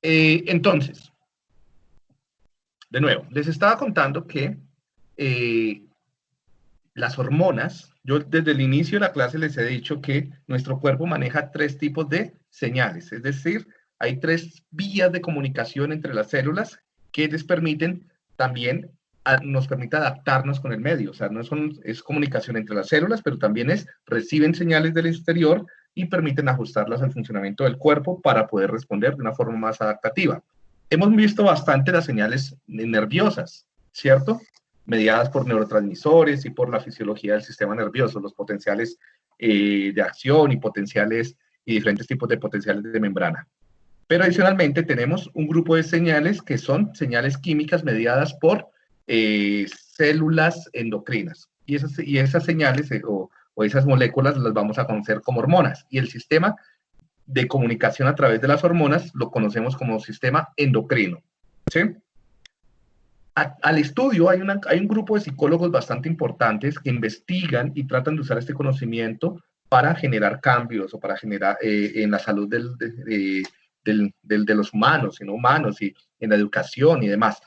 Entonces, de nuevo, les estaba contando que las hormonas, yo desde el inicio de la clase les he dicho que nuestro cuerpo maneja 3 tipos de señales, es decir, hay 3 vías de comunicación entre las células que les permiten también, nos permite adaptarnos con el medio, o sea, no es comunicación entre las células, pero también reciben señales del exterior y permiten ajustarlas al funcionamiento del cuerpo para poder responder de una forma más adaptativa. Hemos visto bastante las señales nerviosas, ¿cierto? Mediadas por neurotransmisores y por la fisiología del sistema nervioso, los potenciales de acción y potenciales y diferentes tipos de potenciales de membrana. Pero adicionalmente tenemos un grupo de señales que son señales químicas mediadas por células endocrinas. Y esas señales o esas moléculas las vamos a conocer como hormonas. Y el sistema de comunicación a través de las hormonas lo conocemos como sistema endocrino. ¿Sí? Al estudio hay un grupo de psicólogos bastante importantes que investigan y tratan de usar este conocimiento para generar cambios o para generar en la salud de los humanos y no humanos y en la educación y demás.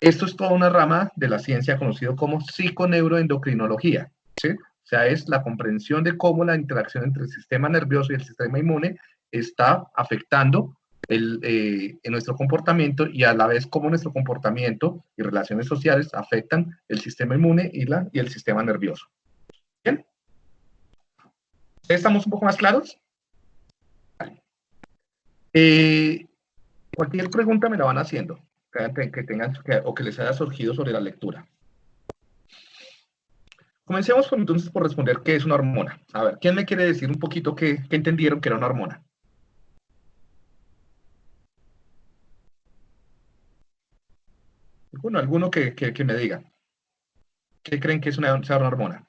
Esto es toda una rama de la ciencia conocido como psiconeuroendocrinología, ¿sí? O sea, es la comprensión de cómo la interacción entre el sistema nervioso y el sistema inmune está afectando en nuestro comportamiento y a la vez cómo nuestro comportamiento y relaciones sociales afectan el sistema inmune y el sistema nervioso. ¿Bien? ¿Estamos un poco más claros? Cualquier pregunta me la van haciendo que tengan o que les haya surgido sobre la lectura. Comencemos entonces por responder qué es una hormona. A ver, ¿quién me quiere decir un poquito qué entendieron que era una hormona? ¿Alguno que me diga? ¿Qué creen que es una hormona?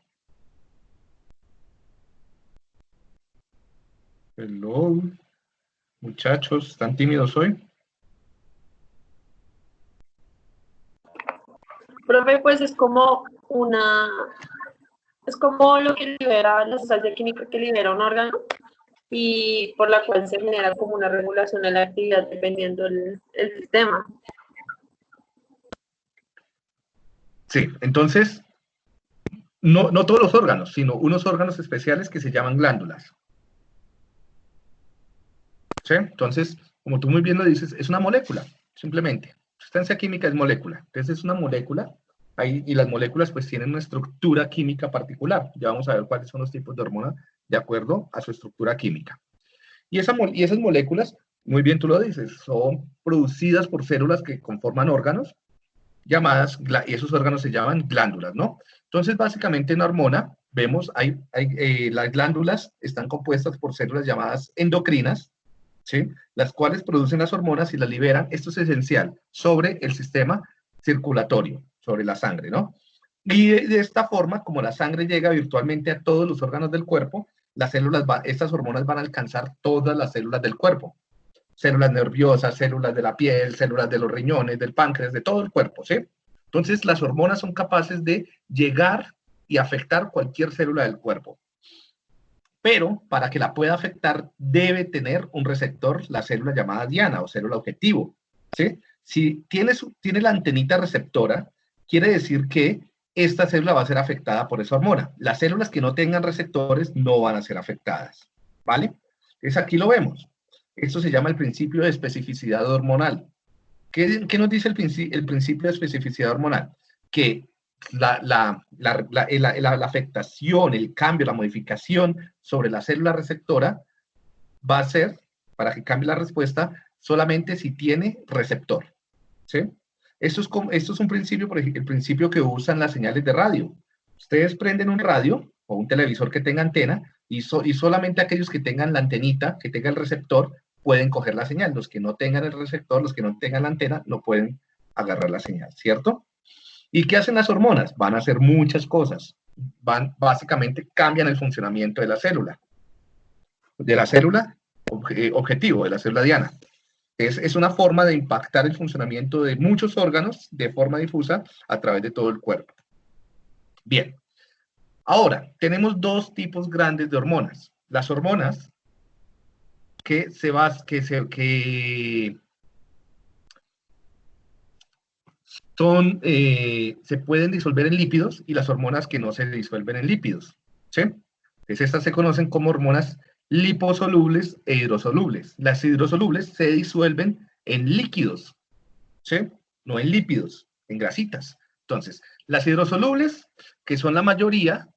Hello, muchachos, ¿están tímidos hoy? Profe, pues es como lo que libera la sustancia química que libera un órgano y por la cual se genera como una regulación de la actividad dependiendo del sistema. Sí, entonces, no todos los órganos, sino unos órganos especiales que se llaman glándulas. ¿Sí? Entonces, como tú muy bien lo dices, es una molécula, simplemente. Sustancia química es molécula. Entonces, es una molécula, y las moléculas pues tienen una estructura química particular. Ya vamos a ver cuáles son los tipos de hormonas de acuerdo a su estructura química. Y esas moléculas, muy bien tú lo dices, son producidas por células que conforman órganos, y esos órganos se llaman glándulas, ¿no? Entonces, básicamente en la hormona, vemos, las glándulas están compuestas por células llamadas endocrinas, ¿sí? Las cuales producen las hormonas y las liberan, esto es esencial, sobre el sistema circulatorio, sobre la sangre, ¿no? Y de esta forma, como la sangre llega virtualmente a todos los órganos del cuerpo, estas hormonas van a alcanzar todas las células del cuerpo. Células nerviosas, células de la piel, células de los riñones, del páncreas, de todo el cuerpo, ¿sí? Entonces, las hormonas son capaces de llegar y afectar cualquier célula del cuerpo. Pero para que la pueda afectar, debe tener un receptor, la célula llamada diana o célula objetivo, ¿sí? Si tiene la antenita receptora, quiere decir que esta célula va a ser afectada por esa hormona. Las células que no tengan receptores no van a ser afectadas, ¿vale? Entonces aquí lo vemos. Esto se llama el principio de especificidad hormonal. ¿Qué nos dice el principio de especificidad hormonal? Que la afectación, el cambio, la modificación sobre la célula receptora va a ser, para que cambie la respuesta, solamente si tiene receptor. ¿Sí? Esto es un principio, por ejemplo, el principio que usan las señales de radio. Ustedes prenden un radio o un televisor que tenga antena y solamente aquellos que tengan la antenita, que tenga el receptor, pueden coger la señal. Los que no tengan el receptor, los que no tengan la antena, no pueden agarrar la señal, ¿cierto? ¿Y qué hacen las hormonas? Van a hacer muchas cosas. Básicamente cambian el funcionamiento de la célula objetivo, de la célula diana. Es una forma de impactar el funcionamiento de muchos órganos de forma difusa a través de todo el cuerpo. Bien. Ahora, tenemos 2 tipos grandes de hormonas. Las hormonas que se pueden disolver en lípidos y las hormonas que no se disuelven en lípidos, ¿sí? Entonces estas se conocen como hormonas liposolubles e hidrosolubles. Las hidrosolubles se disuelven en líquidos, ¿sí? No en lípidos, en grasitas. Entonces, las hidrosolubles, que son la mayoría,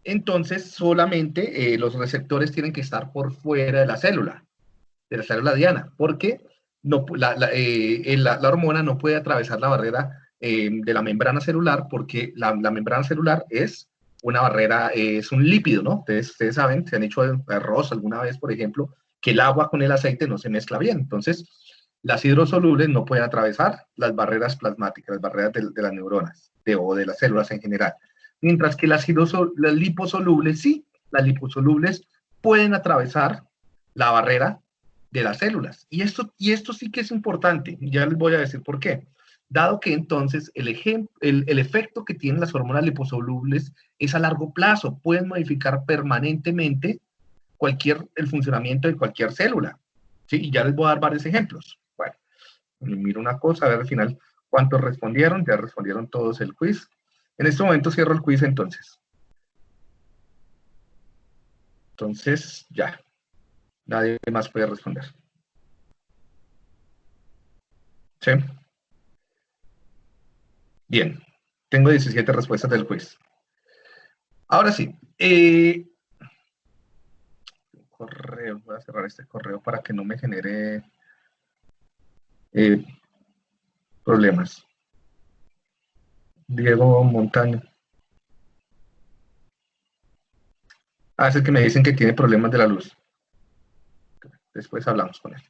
entonces solamente los receptores tienen que estar por fuera de la célula diana, porque no, la hormona no puede atravesar la barrera de la membrana celular, porque la membrana celular es una barrera, es un lípido, ¿no? Ustedes saben, se han hecho arroz alguna vez, por ejemplo, que el agua con el aceite no se mezcla bien. Entonces, las hidrosolubles no pueden atravesar las barreras plasmáticas, las barreras de las neuronas o de las células en general. Mientras que las liposolubles, sí, las liposolubles pueden atravesar la barrera de las células. Y esto sí que es importante, ya les voy a decir por qué. Dado que entonces el efecto que tienen las hormonas liposolubles es a largo plazo, pueden modificar permanentemente el funcionamiento de cualquier célula. ¿Sí? Y ya les voy a dar varios ejemplos. Bueno, miro una cosa, a ver al final cuántos respondieron. Ya respondieron todos el quiz. En este momento cierro el quiz entonces. Entonces, ya. Nadie más puede responder. ¿Sí? Bien. Tengo 17 respuestas del quiz. Ahora sí. Correo. Voy a cerrar este correo para que no me genere problemas. Diego Montaño. Ah, es el que me dicen que tiene problemas de la luz. Después hablamos con él.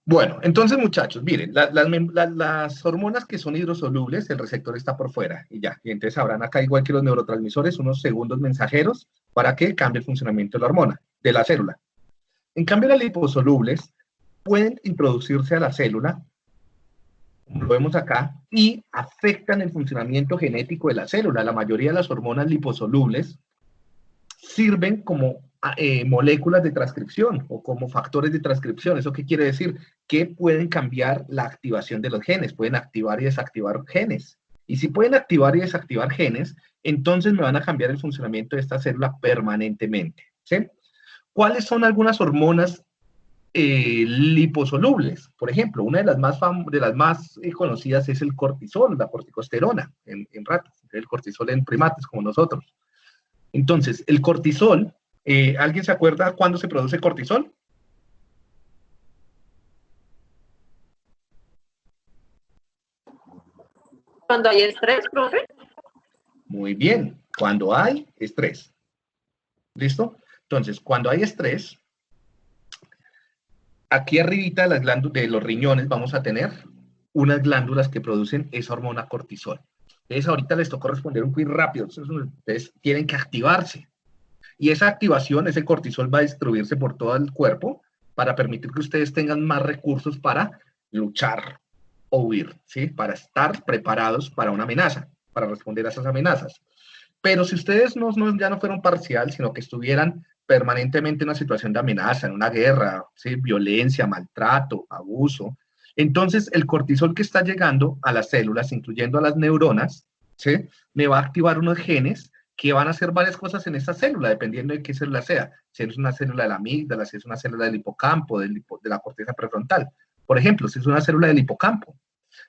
Bueno, entonces muchachos, miren, las hormonas que son hidrosolubles, el receptor está por fuera y ya. Y entonces habrán acá, igual que los neurotransmisores, unos segundos mensajeros para que cambie el funcionamiento de la hormona, de la célula. En cambio, las liposolubles pueden introducirse a la célula, como lo vemos acá, y afectan el funcionamiento genético de la célula. La mayoría de las hormonas liposolubles sirven como moléculas de transcripción o como factores de transcripción. ¿Eso qué quiere decir? Que pueden cambiar la activación de los genes, pueden activar y desactivar genes. Y si pueden activar y desactivar genes, entonces me van a cambiar el funcionamiento de esta célula permanentemente. ¿Sí? ¿Cuáles son algunas hormonas liposolubles? Por ejemplo, una de las más conocidas es el cortisol, la corticosterona en ratas, el cortisol en primates como nosotros. Entonces, el cortisol, ¿alguien se acuerda cuándo se produce cortisol? Cuando hay estrés, profe. Muy bien, cuando hay estrés. ¿Listo? Entonces, cuando hay estrés, aquí arribita de los riñones vamos a tener unas glándulas que producen esa hormona cortisol. Entonces, ahorita les tocó responder un quiz rápido. Entonces, tienen que activarse. Y esa activación, ese cortisol va a distribuirse por todo el cuerpo para permitir que ustedes tengan más recursos para luchar o huir, ¿sí? Para estar preparados para una amenaza, para responder a esas amenazas. Pero si ustedes ya no fueron parcial, sino que estuvieran permanentemente en una situación de amenaza, en una guerra, ¿sí? Violencia, maltrato, abuso, entonces el cortisol que está llegando a las células, incluyendo a las neuronas, ¿sí? Me va a activar unos genes que van a hacer varias cosas en esta célula, dependiendo de qué célula sea. Si es una célula de la amígdala, si es una célula del hipocampo, de la corteza prefrontal. Por ejemplo, si es una célula del hipocampo,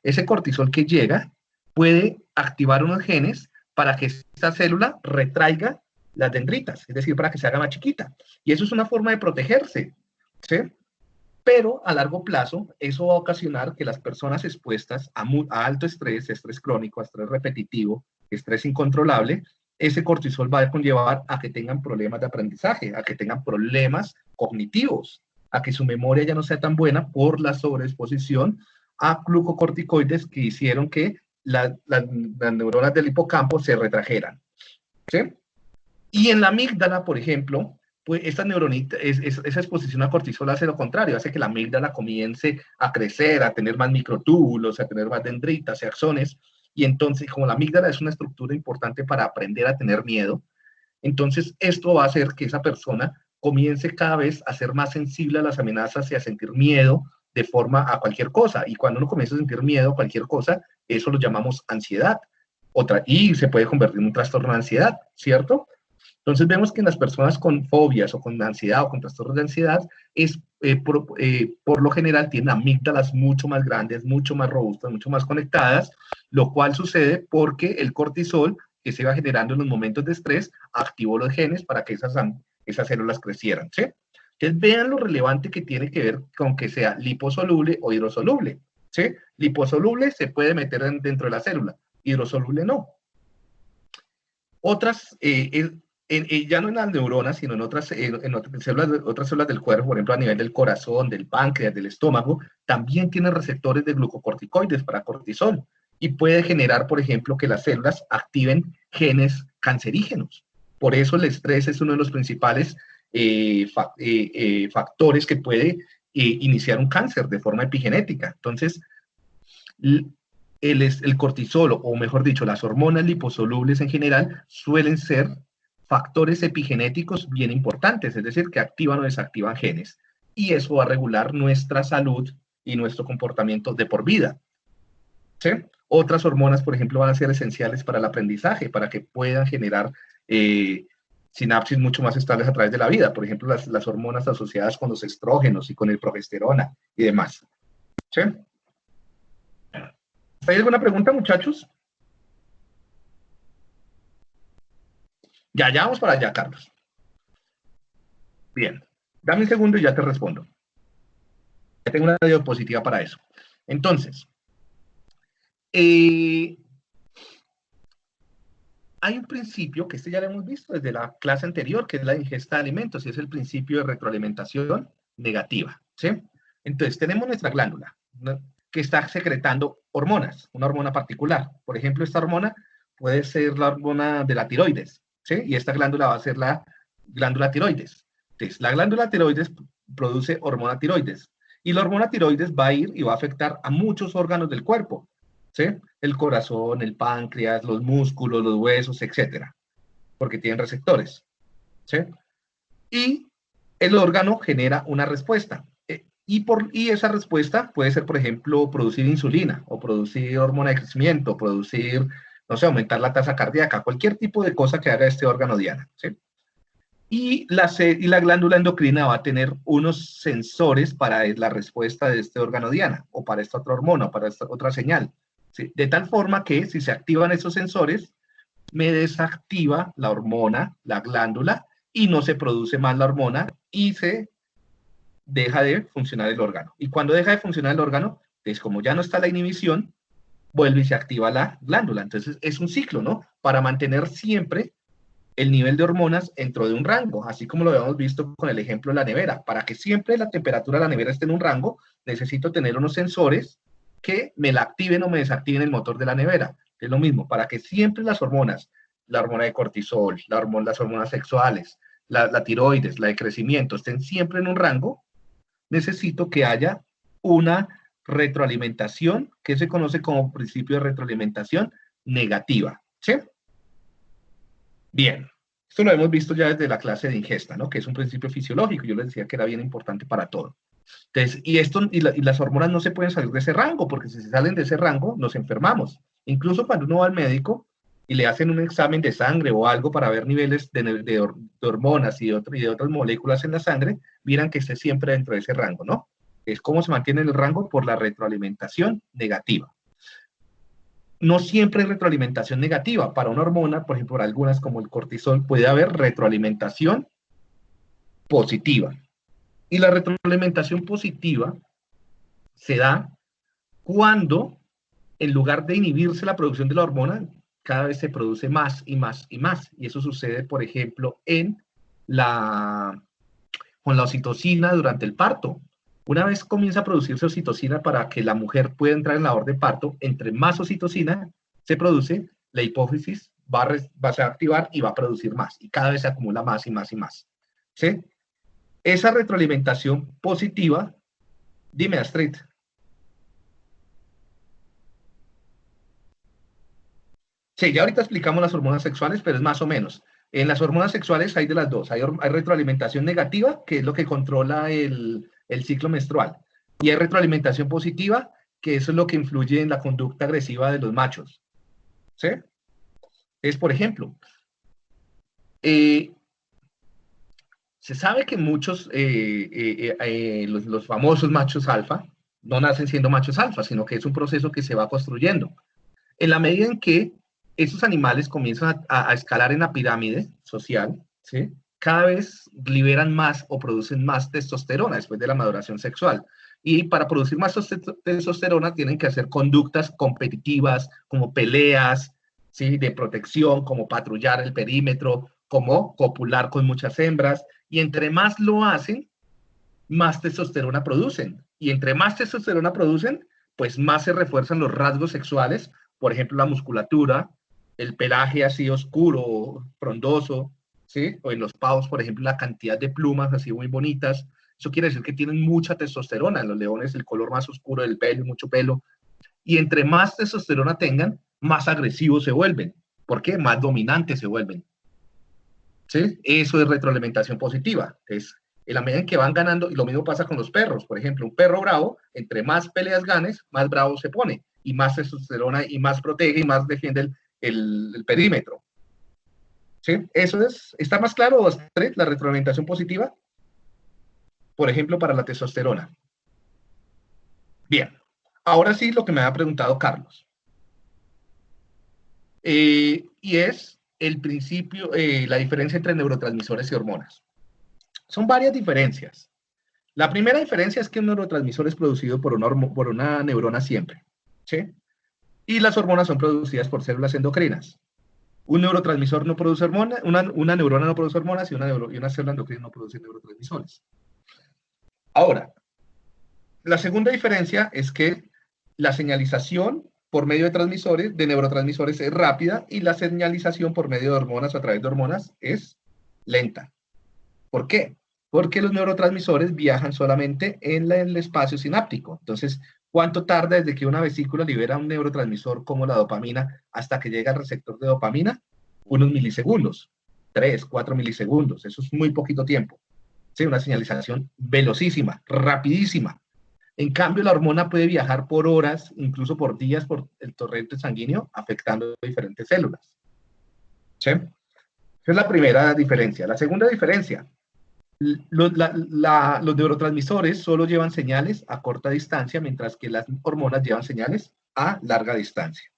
ese cortisol que llega puede activar unos genes para que esta célula retraiga las dendritas, es decir, para que se haga más chiquita. Y eso es una forma de protegerse, ¿sí? Pero a largo plazo, eso va a ocasionar que las personas expuestas a alto estrés, estrés crónico, estrés repetitivo, estrés incontrolable, ese cortisol va a conllevar a que tengan problemas de aprendizaje, a que tengan problemas cognitivos, a que su memoria ya no sea tan buena por la sobreexposición a glucocorticoides que hicieron que las neuronas del hipocampo se retrajeran. ¿Sí? Y en la amígdala, por ejemplo, pues esta neuronita, esa exposición a cortisol hace lo contrario, hace que la amígdala comience a crecer, a tener más microtúbulos, a tener más dendritas y axones. Y entonces, como la amígdala es una estructura importante para aprender a tener miedo, entonces esto va a hacer que esa persona comience cada vez a ser más sensible a las amenazas y a sentir miedo de forma a cualquier cosa. Y cuando uno comienza a sentir miedo a cualquier cosa, eso lo llamamos ansiedad. Y se puede convertir en un trastorno de ansiedad, ¿cierto? Entonces vemos que en las personas con fobias o con ansiedad o con trastornos de ansiedad, por lo general tienen amígdalas mucho más grandes, mucho más robustas, mucho más conectadas, lo cual sucede porque el cortisol que se va generando en los momentos de estrés activó los genes para que esas células crecieran, ¿sí? Entonces vean lo relevante que tiene que ver con que sea liposoluble o hidrosoluble, ¿sí? Liposoluble se puede meter dentro de la célula, hidrosoluble no. Otras, ya no en las neuronas, sino en otras células del cuerpo, por ejemplo, a nivel del corazón, del páncreas, del estómago, también tienen receptores de glucocorticoides para cortisol y puede generar, por ejemplo, que las células activen genes cancerígenos. Por eso el estrés es uno de los principales factores que puede iniciar un cáncer de forma epigenética. Entonces, el cortisol, o mejor dicho, las hormonas liposolubles en general, suelen ser factores epigenéticos bien importantes, es decir, que activan o desactivan genes. Y eso va a regular nuestra salud y nuestro comportamiento de por vida. ¿Sí? Otras hormonas, por ejemplo, van a ser esenciales para el aprendizaje, para que puedan generar sinapsis mucho más estables a través de la vida. Por ejemplo, las hormonas asociadas con los estrógenos y con el progesterona y demás. ¿Sí? ¿Hay alguna pregunta, muchachos? Ya vamos para allá, Carlos. Bien, dame un segundo y ya te respondo. Ya tengo una diapositiva para eso. Entonces, hay un principio que ya lo hemos visto desde la clase anterior, que es la ingesta de alimentos, y es el principio de retroalimentación negativa, ¿sí? Entonces, tenemos nuestra glándula, ¿no?, que está secretando hormonas, una hormona particular. Por ejemplo, esta hormona puede ser la hormona de la tiroides, ¿sí? Y esta glándula va a ser la glándula tiroides. Entonces, la glándula tiroides produce hormona tiroides, y la hormona tiroides va a ir y va a afectar a muchos órganos del cuerpo, ¿sí? El corazón, el páncreas, los músculos, los huesos, etcétera, porque tienen receptores, ¿sí? Y el órgano genera una respuesta. Y esa respuesta puede ser, por ejemplo, producir insulina, o producir hormona de crecimiento, producir, no sé, aumentar la tasa cardíaca, cualquier tipo de cosa que haga este órgano diana, ¿sí? Y la glándula endocrina va a tener unos sensores para la respuesta de este órgano diana, o para esta otra hormona, o para esta otra señal, ¿sí? De tal forma que si se activan esos sensores, me desactiva la hormona, la glándula, y no se produce más la hormona, y se deja de funcionar el órgano. Y cuando deja de funcionar el órgano, pues como ya no está la inhibición, vuelve y se activa la glándula. Entonces es un ciclo, ¿no? Para mantener siempre el nivel de hormonas dentro de un rango, así como lo habíamos visto con el ejemplo de la nevera. Para que siempre la temperatura de la nevera esté en un rango, necesito tener unos sensores que me la activen o me desactiven el motor de la nevera. Es lo mismo, para que siempre las hormonas, la hormona de cortisol, las hormonas sexuales, la tiroides, la de crecimiento, estén siempre en un rango, necesito que haya una retroalimentación que se conoce como principio de retroalimentación negativa, ¿sí? Bien, esto lo hemos visto ya desde la clase de ingesta, ¿no? Que es un principio fisiológico, yo les decía que era bien importante para todo. Entonces, y las hormonas no se pueden salir de ese rango, porque si se salen de ese rango, nos enfermamos. Incluso cuando uno va al médico y le hacen un examen de sangre o algo para ver niveles de hormonas y de otras moléculas en la sangre, miran que esté siempre dentro de ese rango, ¿no? Es cómo se mantiene el rango por la retroalimentación negativa. No siempre hay retroalimentación negativa. Para una hormona, por ejemplo, para algunas como el cortisol, puede haber retroalimentación positiva. Y la retroalimentación positiva se da cuando, en lugar de inhibirse la producción de la hormona, cada vez se produce más y más y más. Y eso sucede, por ejemplo, con la oxitocina durante el parto. Una vez comienza a producirse oxitocina para que la mujer pueda entrar en labor de parto, entre más oxitocina se produce, la hipófisis va a activar y va a producir más. Y cada vez se acumula más y más y más. ¿Sí? Esa retroalimentación positiva, dime, Astrid. Sí, ya ahorita explicamos las hormonas sexuales, pero es más o menos. En las hormonas sexuales hay de las dos. Hay retroalimentación negativa, que es lo que controla el ciclo menstrual. Y hay retroalimentación positiva, que eso es lo que influye en la conducta agresiva de los machos. ¿Sí? Es, por ejemplo, se sabe que muchos, los famosos machos alfa, no nacen siendo machos alfa, sino que es un proceso que se va construyendo. En la medida en que esos animales comienzan a escalar en la pirámide social, ¿sí? Cada vez liberan más o producen más testosterona después de la maduración sexual. Y para producir más testosterona tienen que hacer conductas competitivas, como peleas, ¿sí? De protección, como patrullar el perímetro, como copular con muchas hembras. Y entre más lo hacen, más testosterona producen. Y entre más testosterona producen, pues más se refuerzan los rasgos sexuales, por ejemplo, la musculatura, el pelaje así oscuro, frondoso, ¿sí? O en los pavos, por ejemplo, la cantidad de plumas así muy bonitas. Eso quiere decir que tienen mucha testosterona. En los leones el color más oscuro del pelo, mucho pelo. Y entre más testosterona tengan, más agresivos se vuelven. ¿Por qué? Más dominantes se vuelven. ¿Sí? Eso es retroalimentación positiva. Es en la medida en que van ganando, y lo mismo pasa con los perros. Por ejemplo, un perro bravo, entre más peleas ganes, más bravo se pone, y más testosterona, y más protege, y más defiende el perímetro. ¿Sí? Eso es, ¿está más claro, Astrid, la retroalimentación positiva? Por ejemplo, para la testosterona. Bien, ahora sí lo que me ha preguntado Carlos. Y es el principio, la diferencia entre neurotransmisores y hormonas. Son varias diferencias. La primera diferencia es que un neurotransmisor es producido por una neurona siempre, ¿sí? Y las hormonas son producidas por células endocrinas. Un neurotransmisor no produce hormonas, una neurona no produce hormonas y una célula endocrina no produce neurotransmisores. Ahora, la segunda diferencia es que la señalización por medio de neurotransmisores es rápida y la señalización por medio de hormonas o a través de hormonas es lenta. ¿Por qué? Porque los neurotransmisores viajan solamente en el espacio sináptico. Entonces, ¿cuánto tarda desde que una vesícula libera un neurotransmisor como la dopamina hasta que llega al receptor de dopamina? Unos milisegundos, 3, 4 milisegundos. Eso es muy poquito tiempo. Sí, una señalización velocísima, rapidísima. En cambio, la hormona puede viajar por horas, incluso por días, por el torrente sanguíneo, afectando diferentes células. ¿Sí? Esa es la primera diferencia. La segunda diferencia, los neurotransmisores solo llevan señales a corta distancia, mientras que las hormonas llevan señales a larga distancia.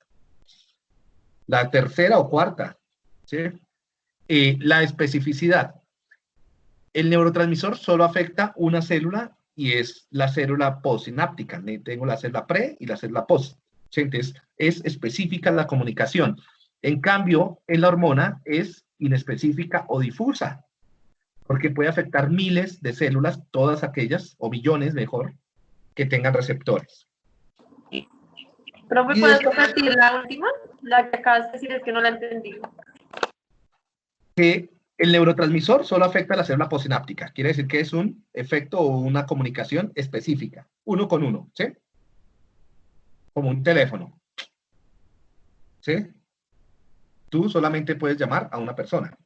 La tercera o cuarta, ¿sí? La especificidad. El neurotransmisor solo afecta una célula y es la célula postsináptica. Tengo la célula pre y la célula post. ¿Sí? Entonces, es específica la comunicación. En cambio, en la hormona es inespecífica o difusa, porque puede afectar miles de células, todas aquellas, o millones mejor, que tengan receptores. ¿Profe, puedes repetir la última? La que acabas de decir, es que no la entendí. Que el neurotransmisor solo afecta a la célula postsináptica. Quiere decir que es un efecto o una comunicación específica, uno con uno, ¿sí? Como un teléfono, ¿sí? Tú solamente puedes llamar a una persona.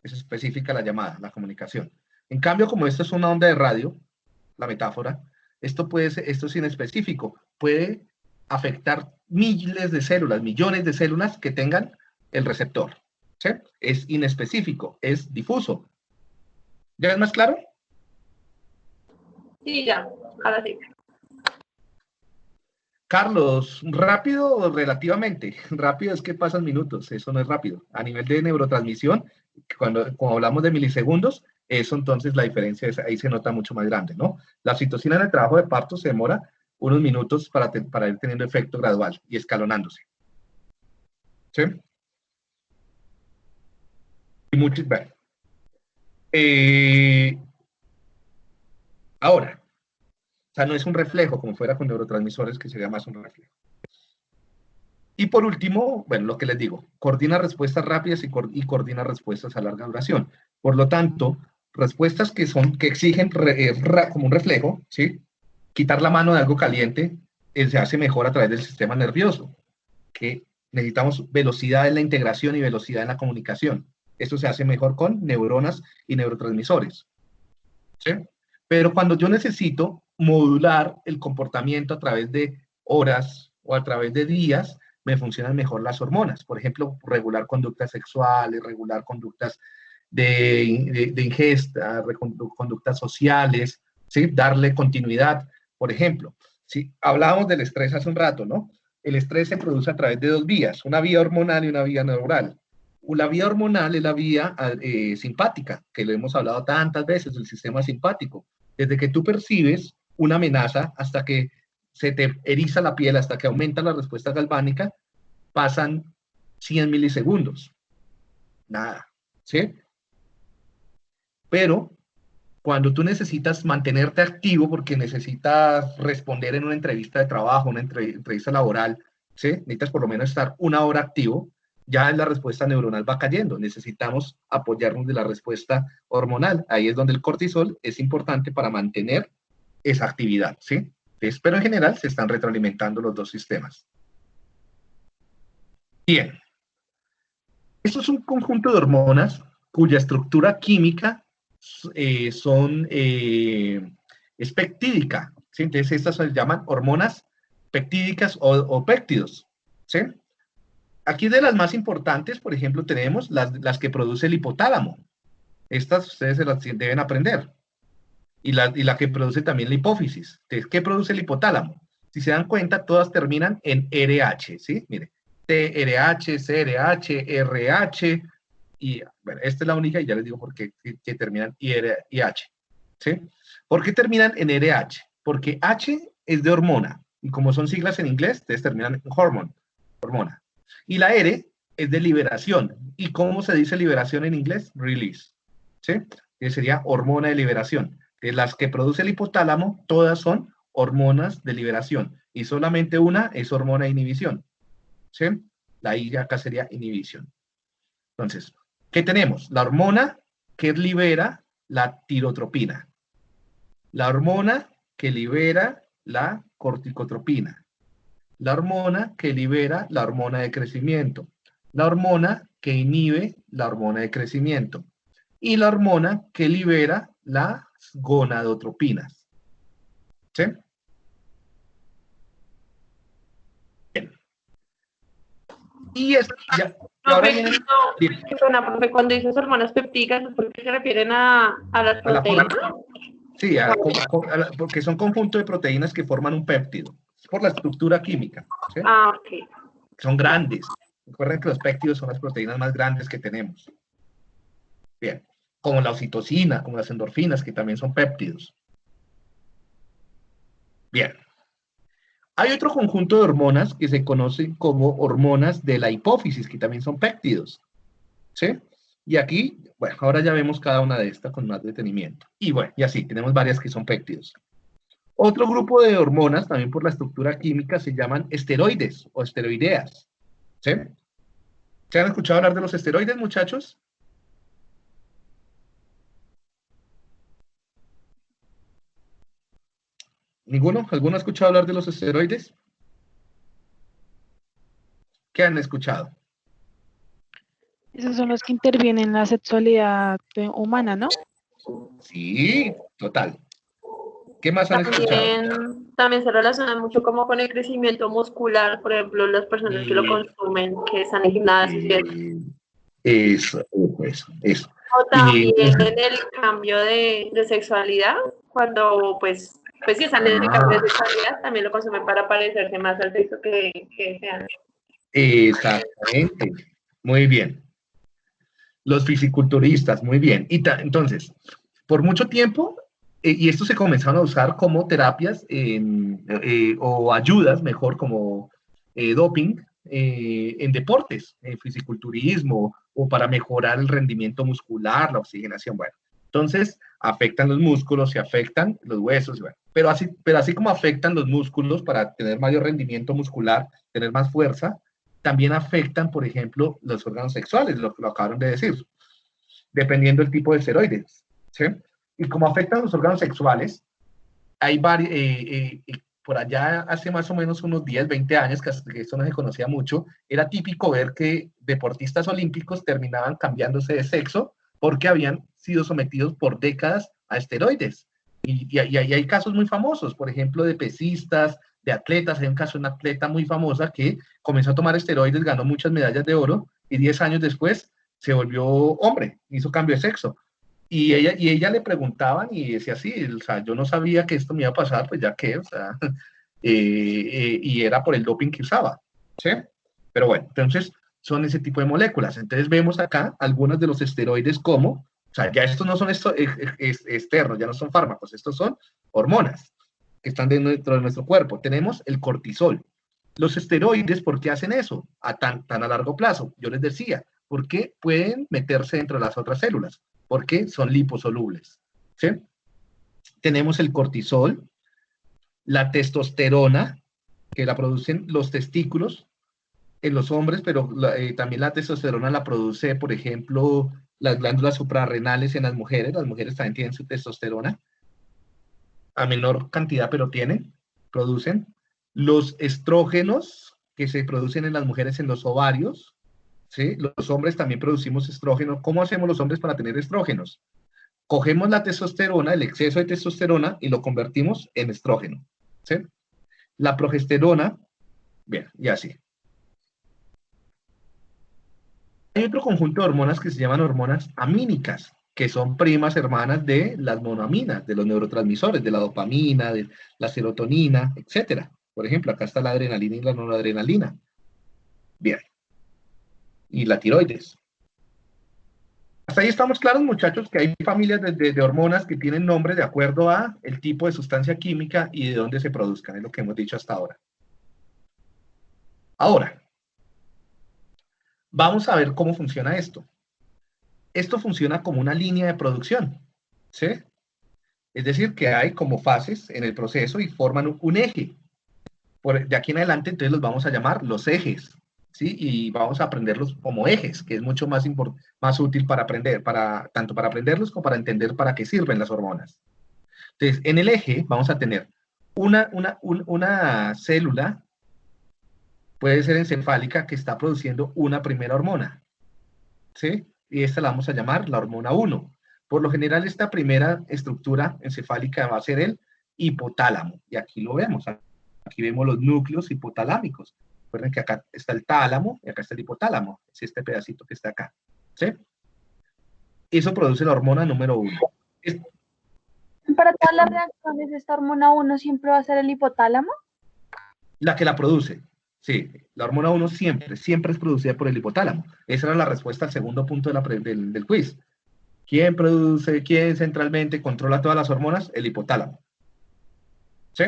Es específica la llamada, la comunicación. En cambio, como esto es una onda de radio, la metáfora, esto es inespecífico, puede afectar miles de células, millones de células que tengan el receptor. ¿Sí? Es inespecífico, es difuso. ¿Ya es más claro? Sí, ya, ahora sí. Carlos, rápido o relativamente. Rápido es que pasan minutos, eso no es rápido. A nivel de neurotransmisión, cuando hablamos de milisegundos, eso entonces la diferencia es, ahí se nota mucho más grande, ¿no? La oxitocina en el trabajo de parto se demora unos minutos para ir teniendo efecto gradual y escalonándose. ¿Sí? Y muchos, bueno. Ahora, o sea, no es un reflejo como fuera con neurotransmisores, que sería más un reflejo. Y por último, bueno, lo que les digo, coordina respuestas rápidas y coordina respuestas a larga duración. Por lo tanto, respuestas que exigen como un reflejo, ¿sí? Quitar la mano de algo caliente se hace mejor a través del sistema nervioso, que necesitamos velocidad en la integración y velocidad en la comunicación. Esto se hace mejor con neuronas y neurotransmisores, ¿sí? Pero cuando yo necesito modular el comportamiento a través de horas o a través de días, me funcionan mejor las hormonas. Por ejemplo, regular conductas sexuales, regular conductas de ingesta, conductas sociales, ¿sí? Darle continuidad. Por ejemplo, si hablábamos del estrés hace un rato, ¿no? El estrés se produce a través de dos vías, una vía hormonal y una vía neural. La vía hormonal es la vía simpática, que lo hemos hablado tantas veces, el sistema simpático. Desde que tú percibes una amenaza hasta que se te eriza la piel, hasta que aumenta la respuesta galvánica, pasan 100 milisegundos. Nada, ¿sí? Pero cuando tú necesitas mantenerte activo porque necesitas responder en una entrevista de trabajo, una entrevista laboral, ¿sí? Necesitas por lo menos estar una hora activo, ya la respuesta neuronal va cayendo. Necesitamos apoyarnos de la respuesta hormonal. Ahí es donde el cortisol es importante para mantener esa actividad, ¿sí? Entonces, pero en general se están retroalimentando los dos sistemas. Bien. Esto es un conjunto de hormonas cuya estructura química es peptídica, ¿sí? Entonces estas se llaman hormonas peptídicas o péptidos, ¿sí? Aquí de las más importantes, por ejemplo, tenemos las que produce el hipotálamo. Estas ustedes se las deben aprender. Y la que produce también la hipófisis. Entonces, ¿qué produce el hipotálamo? Si se dan cuenta, todas terminan en RH, ¿sí? Mire, TRH, CRH, RH, y bueno, esta es la única, y ya les digo por qué que terminan y H, ¿sí? ¿Por qué terminan en RH? Porque H es de hormona, y como son siglas en inglés, entonces terminan en hormona. Y la R es de liberación. ¿Y cómo se dice liberación en inglés? Release, ¿sí? Que sería hormona de liberación. De las que produce el hipotálamo, todas son hormonas de liberación, y solamente una es hormona de inhibición, ¿sí? La I acá sería inhibición. Entonces, ¿qué tenemos? La hormona que libera la tirotropina, la hormona que libera la corticotropina, la hormona que libera la hormona de crecimiento, la hormona que inhibe la hormona de crecimiento y la hormona que libera las gonadotropinas. ¿Sí? Bien. Y es, ya, ahora viene, profe, cuando dices hormonas peptídicas, ¿por qué se refieren a las proteínas? Sí, porque son conjuntos de proteínas que forman un péptido. Es por la estructura química. ¿Sí? Ah, ok. Son grandes. Recuerden que los péptidos son las proteínas más grandes que tenemos. Bien. Como la oxitocina, como las endorfinas, que también son péptidos. Bien. Hay otro conjunto de hormonas que se conocen como hormonas de la hipófisis, que también son péptidos. ¿Sí? Y aquí, bueno, ahora ya vemos cada una de estas con más detenimiento. Y bueno, y así, tenemos varias que son péptidos. Otro grupo de hormonas, también por la estructura química, se llaman esteroides o esteroideas. ¿Sí? ¿Se han escuchado hablar de los esteroides, muchachos? ¿Ninguno? ¿Alguno ha escuchado hablar de los esteroides? ¿Qué han escuchado? Esos son los que intervienen en la sexualidad humana, ¿no? Sí, total. ¿Qué más han escuchado? También se relaciona mucho como con el crecimiento muscular, por ejemplo, las personas que lo consumen, que están en gimnasio. Eso. O también el cambio de sexualidad, cuando pues sí están en el cambio de sexualidad, también lo consumen para parecerse más al sexo que sean. Exactamente. Muy bien. Los fisiculturistas, muy bien. Y entonces, por mucho tiempo, y esto se comenzaron a usar como terapias o ayudas, mejor, como doping en deportes, en fisiculturismo o para mejorar el rendimiento muscular, la oxigenación, bueno. Entonces, afectan los músculos, se afectan los huesos, bueno. Pero así como afectan los músculos para tener mayor rendimiento muscular, tener más fuerza, también afectan, por ejemplo, los órganos sexuales, lo acabaron de decir, dependiendo del tipo de esteroides, ¿sí? Y como afectan los órganos sexuales, hay por allá hace más o menos unos 10, 20 años, que esto no se conocía mucho, era típico ver que deportistas olímpicos terminaban cambiándose de sexo porque habían sido sometidos por décadas a esteroides. Y hay casos muy famosos, por ejemplo, de pesistas, de atletas. Hay un caso de una atleta muy famosa que comenzó a tomar esteroides, ganó muchas medallas de oro y 10 años después se volvió hombre, hizo cambio de sexo. Y ella le preguntaban y decía, sí, o sea, yo no sabía que esto me iba a pasar, pues ya que, o sea, y era por el doping que usaba, ¿sí? Pero bueno, entonces son ese tipo de moléculas. Entonces vemos acá algunos de los esteroides como, o sea, ya estos no son externos, ya no son fármacos, estos son hormonas que están dentro de nuestro cuerpo. Tenemos el cortisol. Los esteroides, ¿por qué hacen eso tan a largo plazo? Yo les decía, porque pueden meterse dentro de las otras células, porque son liposolubles, ¿sí? Tenemos el cortisol, la testosterona, que la producen los testículos en los hombres, pero también la testosterona la produce, por ejemplo, las glándulas suprarrenales en las mujeres también tienen su testosterona, a menor cantidad, pero producen. Los estrógenos que se producen en las mujeres en los ovarios, ¿sí? Los hombres también producimos estrógenos. ¿Cómo hacemos los hombres para tener estrógenos? Cogemos la testosterona, el exceso de testosterona, y lo convertimos en estrógeno, ¿sí? La progesterona, bien, y así. Hay otro conjunto de hormonas que se llaman hormonas amínicas, que son primas hermanas de las monoaminas, de los neurotransmisores, de la dopamina, de la serotonina, etcétera. Por ejemplo, acá está la adrenalina y la noradrenalina. Bien. Y la tiroides. Hasta ahí estamos claros, muchachos, que hay familias de hormonas que tienen nombres de acuerdo a el tipo de sustancia química y de dónde se produzcan, es lo que hemos dicho hasta ahora. Ahora, vamos a ver cómo funciona esto. Esto funciona como una línea de producción, ¿sí? Es decir, que hay como fases en el proceso y forman un eje. De aquí en adelante, entonces los vamos a llamar los ejes, ¿sí? Y vamos a aprenderlos como ejes, que es mucho más útil para aprender, tanto para aprenderlos como para entender para qué sirven las hormonas. Entonces, en el eje vamos a tener una célula, puede ser encefálica, que está produciendo una primera hormona, ¿sí? Y esta la vamos a llamar la hormona 1. Por lo general, esta primera estructura encefálica va a ser el hipotálamo, y aquí lo vemos. Aquí vemos los núcleos hipotalámicos. Recuerden que acá está el tálamo y acá está el hipotálamo. Es este pedacito que está acá, ¿sí? Eso produce la hormona número 1. Para todas las reacciones, esta hormona 1 siempre va a ser el hipotálamo. La que la produce, sí. La hormona 1 siempre es producida por el hipotálamo. Esa era la respuesta al segundo punto del quiz. ¿Quién centralmente controla todas las hormonas? El hipotálamo, ¿sí?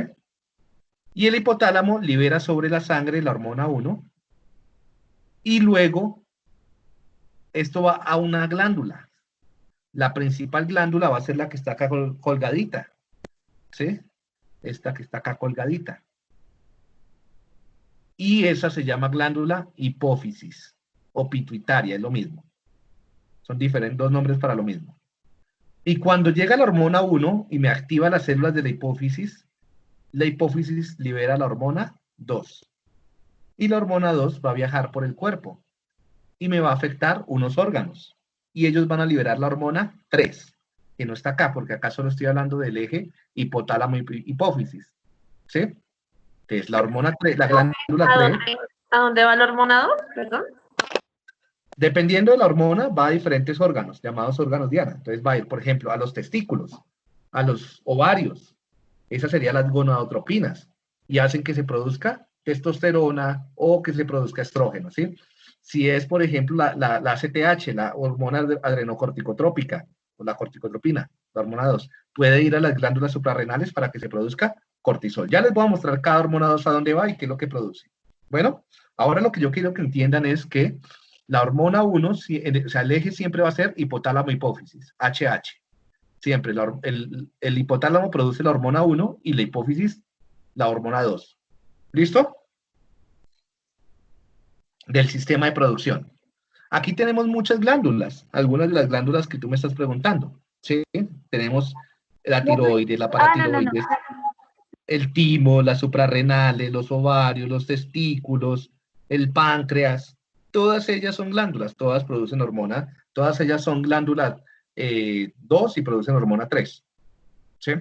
Y el hipotálamo libera sobre la sangre la hormona 1 y luego esto va a una glándula. La principal glándula va a ser la que está acá colgadita, ¿sí? Esta que está acá colgadita. Y esa se llama glándula hipófisis o pituitaria, es lo mismo. Son diferentes, dos nombres para lo mismo. Y cuando llega la hormona 1 y me activa las células de la hipófisis libera la hormona 2. Y la hormona 2 va a viajar por el cuerpo y me va a afectar unos órganos. Y ellos van a liberar la hormona 3, que no está acá, porque acá solo estoy hablando del eje hipotálamo-hipófisis. ¿Sí? Entonces, la hormona 3, la glándula 3... ¿A dónde va la hormona 2? Perdón. Dependiendo de la hormona, va a diferentes órganos, llamados órganos diana. Entonces va a ir, por ejemplo, a los testículos, a los ovarios. Esas serían las gonadotropinas. Y hacen que se produzca testosterona o que se produzca estrógeno, ¿sí? Si es, por ejemplo, la ACTH, la hormona adrenocorticotrópica, o la corticotropina, la hormona 2, puede ir a las glándulas suprarrenales para que se produzca cortisol. Ya les voy a mostrar cada hormona 2 a dónde va y qué es lo que produce. Bueno, ahora lo que yo quiero que entiendan es que la hormona 1, o sea, el eje siempre va a ser hipotálamo-hipófisis, HH. Siempre, el hipotálamo produce la hormona 1 y la hipófisis la hormona 2. ¿Listo? Del sistema de producción. Aquí tenemos muchas glándulas, algunas de las glándulas que tú me estás preguntando. ¿Sí? Tenemos la tiroides, la paratiroides, el timo, las suprarrenales, los ovarios, los testículos, el páncreas. Todas ellas son glándulas, todas producen hormona, todas ellas son glándulas 2 y producen hormona 3. ¿Sí?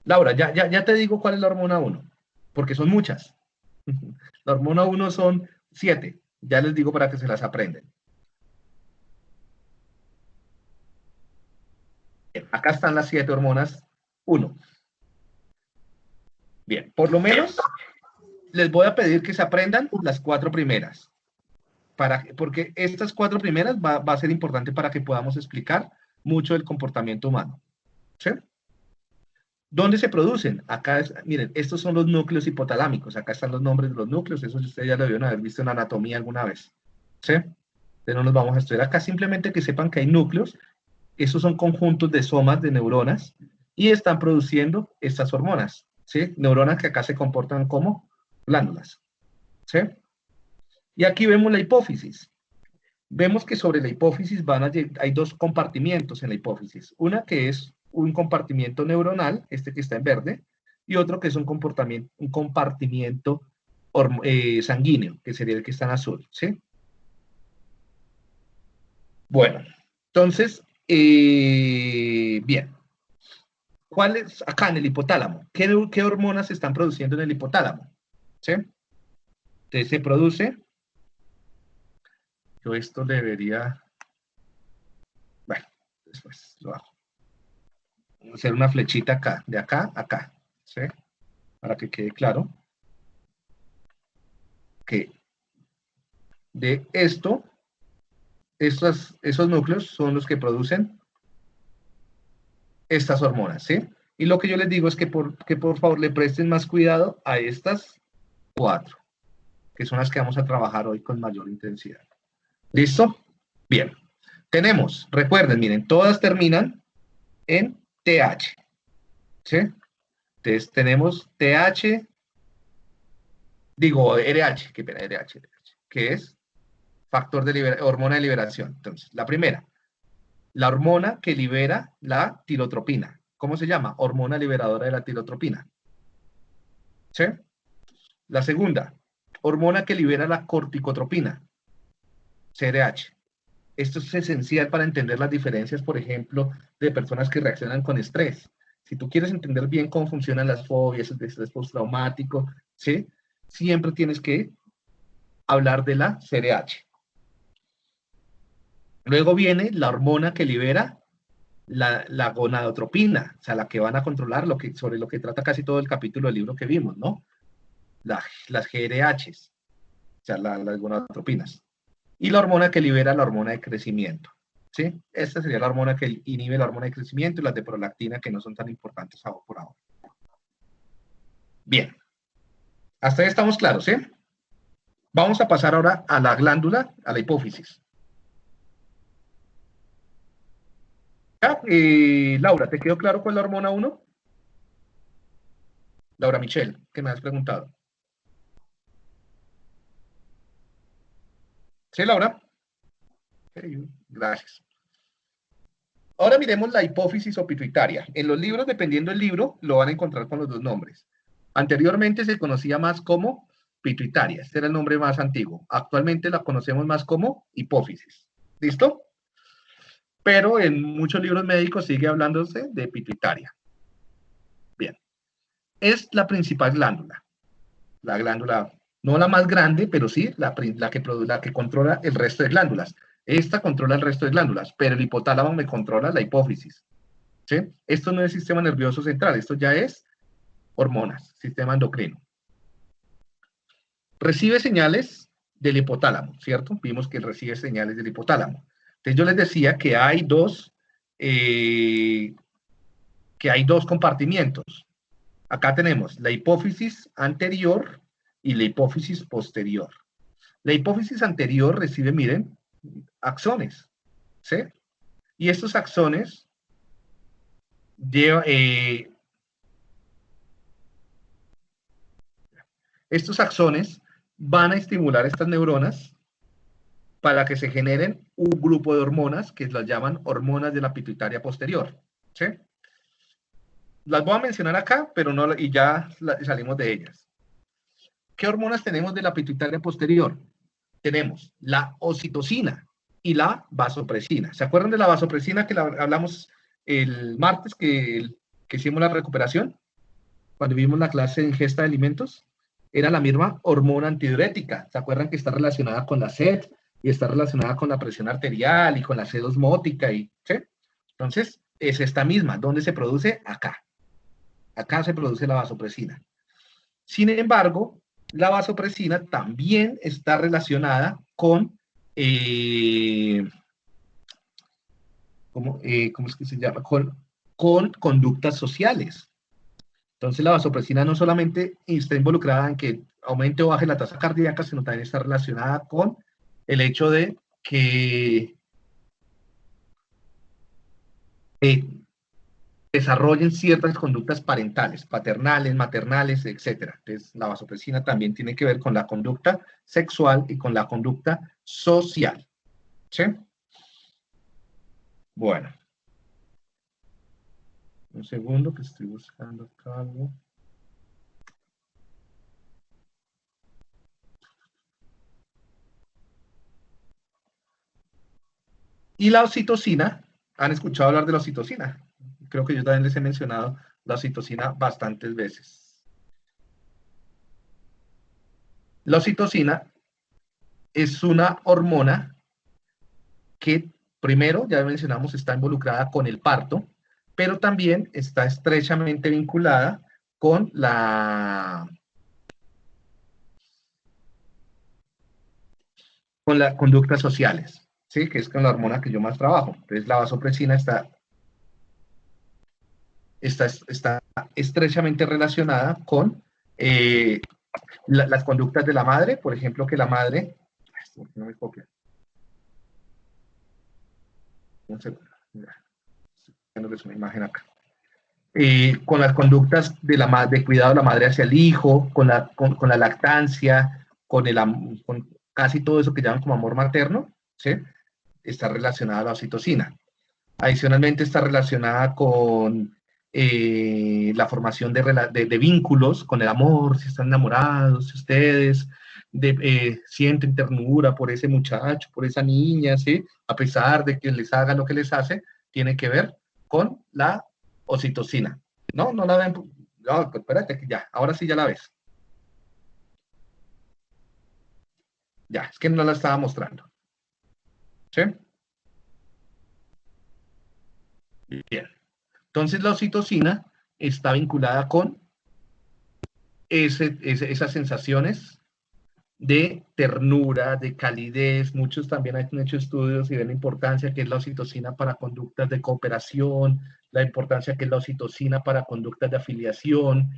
Laura, ya te digo cuál es la hormona 1, porque son muchas. La hormona 1 son 7. Ya les digo para que se las aprendan. Bien, acá están las 7 hormonas 1. Bien, por lo menos les voy a pedir que se aprendan las 4 primeras. Porque estas 4 primeras va a ser importante para que podamos explicar mucho del comportamiento humano. ¿Sí? ¿Dónde se producen? Acá, miren, estos son los núcleos hipotalámicos. Acá están los nombres de los núcleos. Eso ustedes ya lo debieron haber visto en anatomía alguna vez. ¿Sí? Entonces no los vamos a estudiar acá. Simplemente que sepan que hay núcleos. Esos son conjuntos de somas de neuronas y están produciendo estas hormonas. ¿Sí? Neuronas que acá se comportan como glándulas. ¿Sí? Y aquí vemos la hipófisis. Vemos que sobre la hipófisis hay 2 compartimientos en la hipófisis. Una que es un compartimiento neuronal, este que está en verde, y otro que es un compartimiento sanguíneo, que sería el que está en azul. ¿Sí? Bueno, entonces, bien. ¿Cuáles? Acá en el hipotálamo. ¿Qué hormonas se están produciendo en el hipotálamo? ¿Sí? Entonces se produce... Yo esto debería... Bueno, después lo hago. Vamos a hacer una flechita acá, de acá a acá, ¿sí? Para que quede claro que de esto, esos núcleos son los que producen estas hormonas, ¿sí? Y lo que yo les digo es que por favor le presten más cuidado a estas 4, que son las que vamos a trabajar hoy con mayor intensidad. ¿Listo? Bien. Tenemos, recuerden, miren, todas terminan en TH. ¿Sí? Entonces tenemos TH, digo RH, qué pena, RH, que es factor de hormona de liberación. Entonces, la primera, la hormona que libera la tirotropina. ¿Cómo se llama? Hormona liberadora de la tirotropina. ¿Sí? La segunda, hormona que libera la corticotropina. CRH. Esto es esencial para entender las diferencias, por ejemplo, de personas que reaccionan con estrés. Si tú quieres entender bien cómo funcionan las fobias, el estrés postraumático, ¿sí? Siempre tienes que hablar de la CRH. Luego viene la hormona que libera la gonadotropina, o sea, la que van a controlar sobre lo que trata casi todo el capítulo del libro que vimos, ¿no? Las GRHs, o sea, las gonadotropinas. Y la hormona que libera la hormona de crecimiento, ¿sí? Esta sería la hormona que inhibe la hormona de crecimiento y las de prolactina que no son tan importantes por ahora. Bien. Hasta ahí estamos claros, ¿sí? Vamos a pasar ahora a la glándula, a la hipófisis. ¿Ya? Laura, ¿te quedó claro cuál es la hormona 1? Laura Michelle, que me has preguntado. ¿Sí, Laura? Gracias. Ahora miremos la hipófisis o pituitaria. En los libros, dependiendo del libro, lo van a encontrar con los 2 nombres. Anteriormente se conocía más como pituitaria. Este era el nombre más antiguo. Actualmente la conocemos más como hipófisis. ¿Listo? Pero en muchos libros médicos sigue hablándose de pituitaria. Bien. Es la principal glándula. La glándula, no la más grande, pero sí la que controla el resto de glándulas. Esta controla el resto de glándulas, pero el hipotálamo me controla la hipófisis. ¿Sí? Esto no es sistema nervioso central, esto ya es hormonas, sistema endocrino. Recibe señales del hipotálamo, ¿cierto? Vimos que recibe señales del hipotálamo. Entonces yo les decía que hay dos compartimientos. Acá tenemos la hipófisis anterior y la hipófisis posterior. La hipófisis anterior recibe, miren, axones, ¿sí? Y estos axones van a estimular estas neuronas para que se generen un grupo de hormonas que las llaman hormonas de la pituitaria posterior, ¿sí? Las voy a mencionar acá, pero no, y ya salimos de ellas. ¿Qué hormonas tenemos de la pituitaria posterior? Tenemos la oxitocina y la vasopresina. ¿Se acuerdan de la vasopresina que hablamos el martes que hicimos la recuperación? cuando vimos la clase de ingesta de alimentos, era la misma hormona antidiurética. ¿Se acuerdan que está relacionada con la sed y está relacionada con la presión arterial y con la sed osmótica? ¿Sí? Entonces, es esta misma. ¿Dónde se produce? Acá. Acá se produce la vasopresina. Sin embargo, la vasopresina también está relacionada con, ¿cómo es que se llama? Con conductas sociales. Entonces, la vasopresina no solamente está involucrada en que aumente o baje la tasa cardíaca, sino también está relacionada con el hecho de que desarrollen ciertas conductas parentales, paternales, maternales, etc. Entonces, la vasopresina también tiene que ver con la conducta sexual y con la conducta social. ¿Sí? Bueno. Un segundo que estoy buscando acá algo. Y la oxitocina, ¿han escuchado hablar de la oxitocina? Creo que yo también les he mencionado la oxitocina bastantes veces. La oxitocina es una hormona que, primero, ya mencionamos, está involucrada con el parto, pero también está estrechamente vinculada con las conductas sociales, ¿sí? Que es con la hormona que yo más trabajo. Entonces, la vasopresina está estrechamente relacionada con las conductas de la madre, por ejemplo, que la madre, no me copia, un segundo, dándoles una imagen acá, con las conductas de cuidado de la madre hacia el hijo, con la lactancia, con casi todo eso que llaman como amor materno, ¿sí? Está relacionada a la oxitocina. Adicionalmente está relacionada con la formación de vínculos con el amor, si están enamorados, si ustedes sienten ternura por ese muchacho, por esa niña, ¿sí? A pesar de que les haga lo que les hace, tiene que ver con la oxitocina. No la ven. No, espérate, que ya, ahora sí ya la ves. Ya, es que no la estaba mostrando. ¿Sí? Bien. Entonces la oxitocina está vinculada con esas sensaciones de ternura, de calidez. Muchos también han hecho estudios y ven la importancia que es la oxitocina para conductas de cooperación, la importancia que es la oxitocina para conductas de afiliación,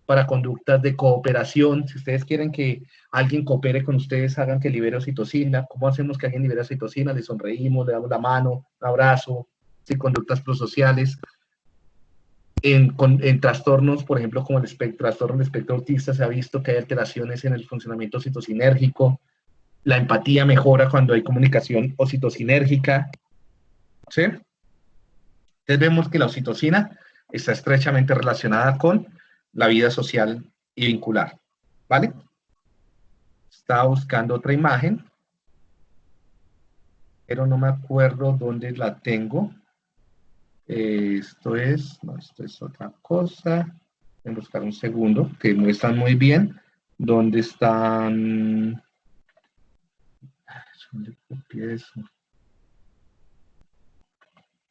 para conductas de cooperación. Si ustedes quieren que alguien coopere con ustedes, hagan que libere oxitocina. ¿Cómo hacemos que alguien libere oxitocina? Le sonreímos, le damos la mano, un abrazo, ¿sí? Conductas prosociales. En trastornos, por ejemplo, como el trastorno del espectro autista, se ha visto que hay alteraciones en el funcionamiento oxitocinérgico. La empatía mejora cuando hay comunicación oxitocinérgica. ¿Sí? Entonces vemos que la oxitocina está estrechamente relacionada con la vida social y vincular. ¿Vale? Estaba buscando otra imagen, pero no me acuerdo dónde la tengo. Esto es otra cosa. Voy a buscar un segundo, que muestran muy bien dónde están. ¿Dónde copié eso?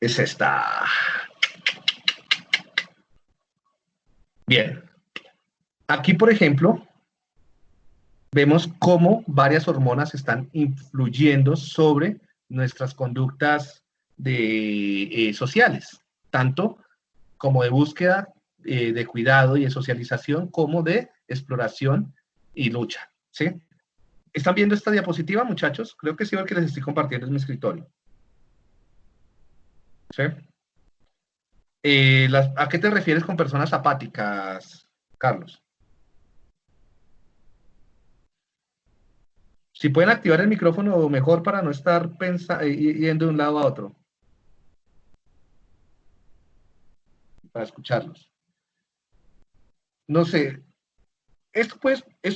Es esta. Bien. Aquí, por ejemplo, vemos cómo varias hormonas están influyendo sobre nuestras conductas sociales, tanto como de búsqueda, de cuidado y de socialización, como de exploración y lucha, ¿sí? ¿Están viendo esta diapositiva, muchachos? Creo que sí, el que les estoy compartiendo en mi escritorio. ¿Sí? ¿A qué te refieres con personas apáticas, Carlos? Si pueden activar el micrófono mejor para no estar yendo de un lado a otro. Para escucharlos. No sé. Esto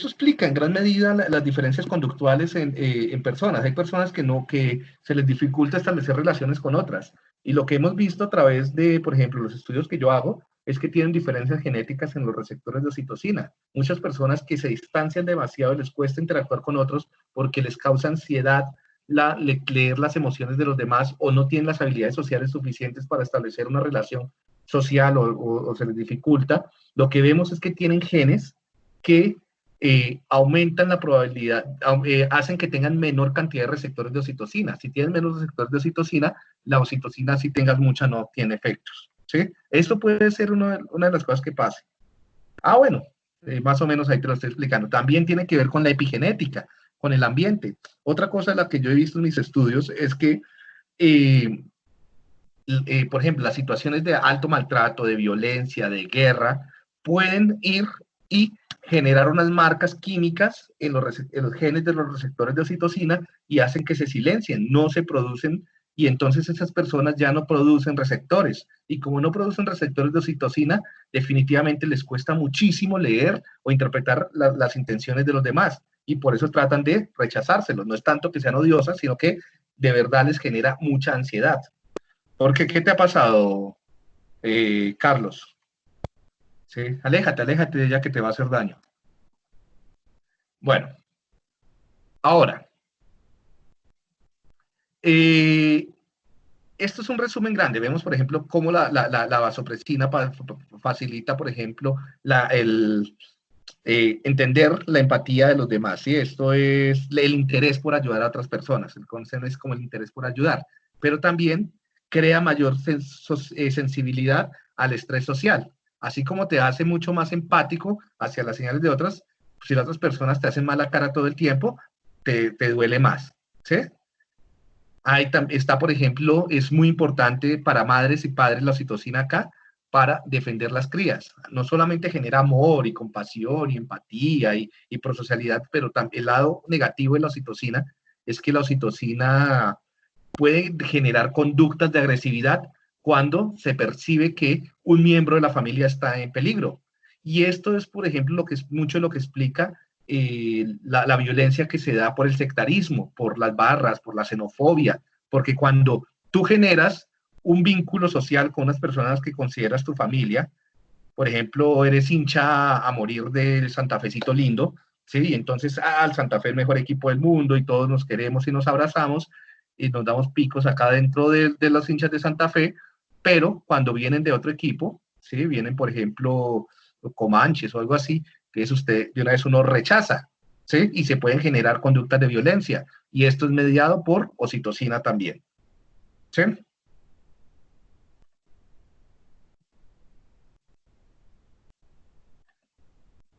explica en gran medida las diferencias conductuales en personas. Hay personas que se les dificulta establecer relaciones con otras. Y lo que hemos visto a través de, por ejemplo, los estudios que yo hago, es que tienen diferencias genéticas en los receptores de oxitocina. Muchas personas que se distancian demasiado les cuesta interactuar con otros porque les causa ansiedad leer las emociones de los demás o no tienen las habilidades sociales suficientes para establecer una relación social o se les dificulta. Lo que vemos es que tienen genes que aumentan la probabilidad, hacen que tengan menor cantidad de receptores de oxitocina. Si tienen menos receptores de oxitocina, la oxitocina, si tengas mucha, no tiene efectos, ¿sí? Esto puede ser una de las cosas que pase. Bueno, más o menos ahí te lo estoy explicando. También tiene que ver con la epigenética, con el ambiente. Otra cosa la que yo he visto en mis estudios es que, por ejemplo, las situaciones de alto maltrato, de violencia, de guerra, pueden ir y generar unas marcas químicas en los genes de los receptores de oxitocina y hacen que se silencien, no se producen, y entonces esas personas ya no producen receptores. Y como no producen receptores de oxitocina, definitivamente les cuesta muchísimo leer o interpretar las intenciones de los demás. Y por eso tratan de rechazárselos. No es tanto que sean odiosas, sino que de verdad les genera mucha ansiedad. Porque, ¿qué te ha pasado, Carlos? ¿Sí? Aléjate de ella que te va a hacer daño. Bueno, ahora, esto es un resumen grande. Vemos, por ejemplo, cómo la vasopresina facilita, por ejemplo, entender la empatía de los demás. ¿Sí? Esto es el interés por ayudar a otras personas. El concepto es como el interés por ayudar, pero también crea mayor sensibilidad al estrés social. Así como te hace mucho más empático hacia las señales de otras, si las otras personas te hacen mala cara todo el tiempo, te duele más, ¿sí? Ahí está, por ejemplo, es muy importante para madres y padres la oxitocina acá para defender las crías. No solamente genera amor y compasión y empatía y prosocialidad, pero el lado negativo de la oxitocina es que la oxitocina puede generar conductas de agresividad cuando se percibe que un miembro de la familia está en peligro. Y esto es, por ejemplo, mucho lo que explica la violencia que se da por el sectarismo, por las barras, por la xenofobia, porque cuando tú generas un vínculo social con unas personas que consideras tu familia, por ejemplo, eres hincha a morir del Santa Fecito lindo, ¿sí? Y entonces, el Santa Fe es el mejor equipo del mundo y todos nos queremos y nos abrazamos y nos damos picos acá dentro de los hinchas de Santa Fe, pero cuando vienen de otro equipo, ¿sí? Vienen, por ejemplo, Comanches o algo así, que es usted, de una vez uno rechaza, ¿sí? Y se pueden generar conductas de violencia, y esto es mediado por oxitocina también, ¿sí?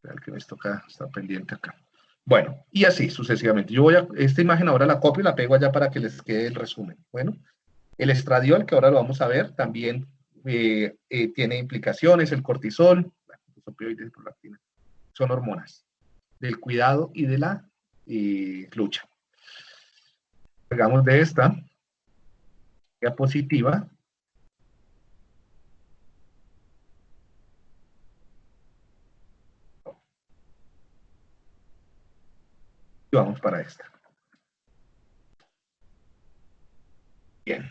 El que me toca está pendiente acá. Bueno, y así sucesivamente. Yo esta imagen ahora la copio y la pego allá para que les quede el resumen. Bueno, el estradiol, que ahora lo vamos a ver, también tiene implicaciones, el cortisol, los opioides, prolactina, son hormonas del cuidado y de la lucha. Hagamos de esta diapositiva. Y vamos para esta. Bien.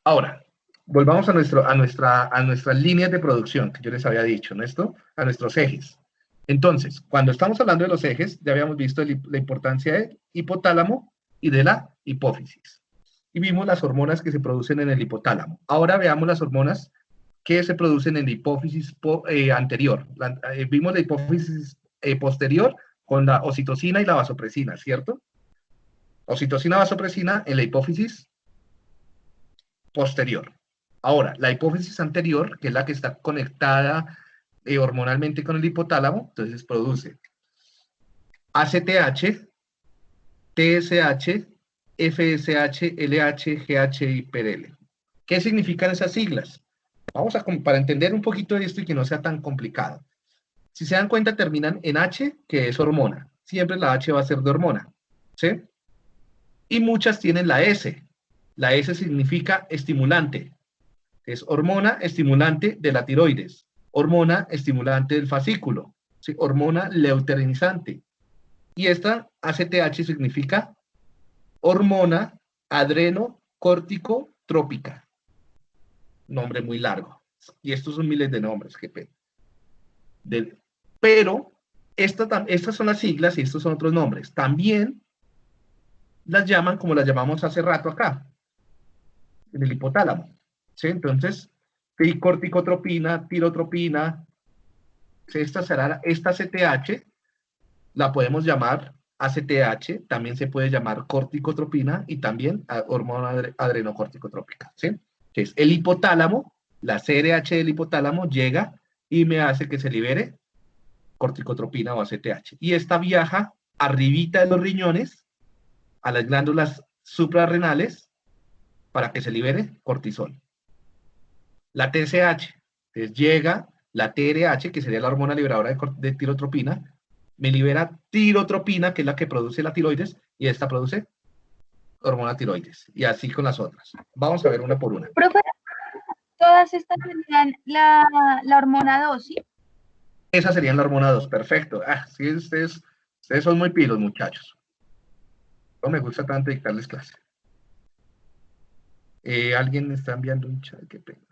Ahora, volvamos a nuestras líneas de producción, que yo les había dicho, ¿no? A nuestros ejes. Entonces, cuando estamos hablando de los ejes, ya habíamos visto la importancia del hipotálamo y de la hipófisis. Y vimos las hormonas que se producen en el hipotálamo. Ahora veamos las hormonas que se producen en la hipófisis anterior. Vimos la hipófisis posterior con la oxitocina y la vasopresina, ¿cierto? Oxitocina, vasopresina en la hipófisis posterior. Ahora, la hipófisis anterior, que es la que está conectada hormonalmente con el hipotálamo, entonces produce ACTH, TSH, FSH, LH, GH y PDL. ¿Qué significan esas siglas? Vamos para entender un poquito de esto y que no sea tan complicado. Si se dan cuenta, terminan en H, que es hormona. Siempre la H va a ser de hormona, ¿sí? Y muchas tienen la S. La S significa estimulante. Es hormona estimulante de la tiroides, hormona estimulante del fascículo, ¿sí? Hormona leuterinizante. Y esta ACTH significa hormona adrenocórtico-trópica. nombre muy largo. Y estos son miles de nombres, qué pena. Pero estas son las siglas y estos son otros nombres. También las llaman como las llamamos hace rato acá, en el hipotálamo. ¿Sí? Entonces, corticotropina, tirotropina, esta CTH la podemos llamar ACTH, también se puede llamar corticotropina y también hormona adrenocorticotrópica. ¿Sí? Entonces, el hipotálamo, la CRH del hipotálamo llega y me hace que se libere corticotropina o ACTH. Y esta viaja arribita de los riñones a las glándulas suprarrenales para que se libere cortisol. La TSH, entonces llega la TRH, que sería la hormona liberadora de tirotropina, me libera tirotropina, que es la que produce la tiroides, y esta produce hormona tiroides. Y así con las otras. Vamos a ver una por una. Profe, todas estas serían la hormona 2, ¿sí? Esa sería la hormona 2, perfecto. Sí, ustedes son muy pilos, muchachos. No me gusta tanto dictarles clase. Alguien me está enviando un chat, qué pena.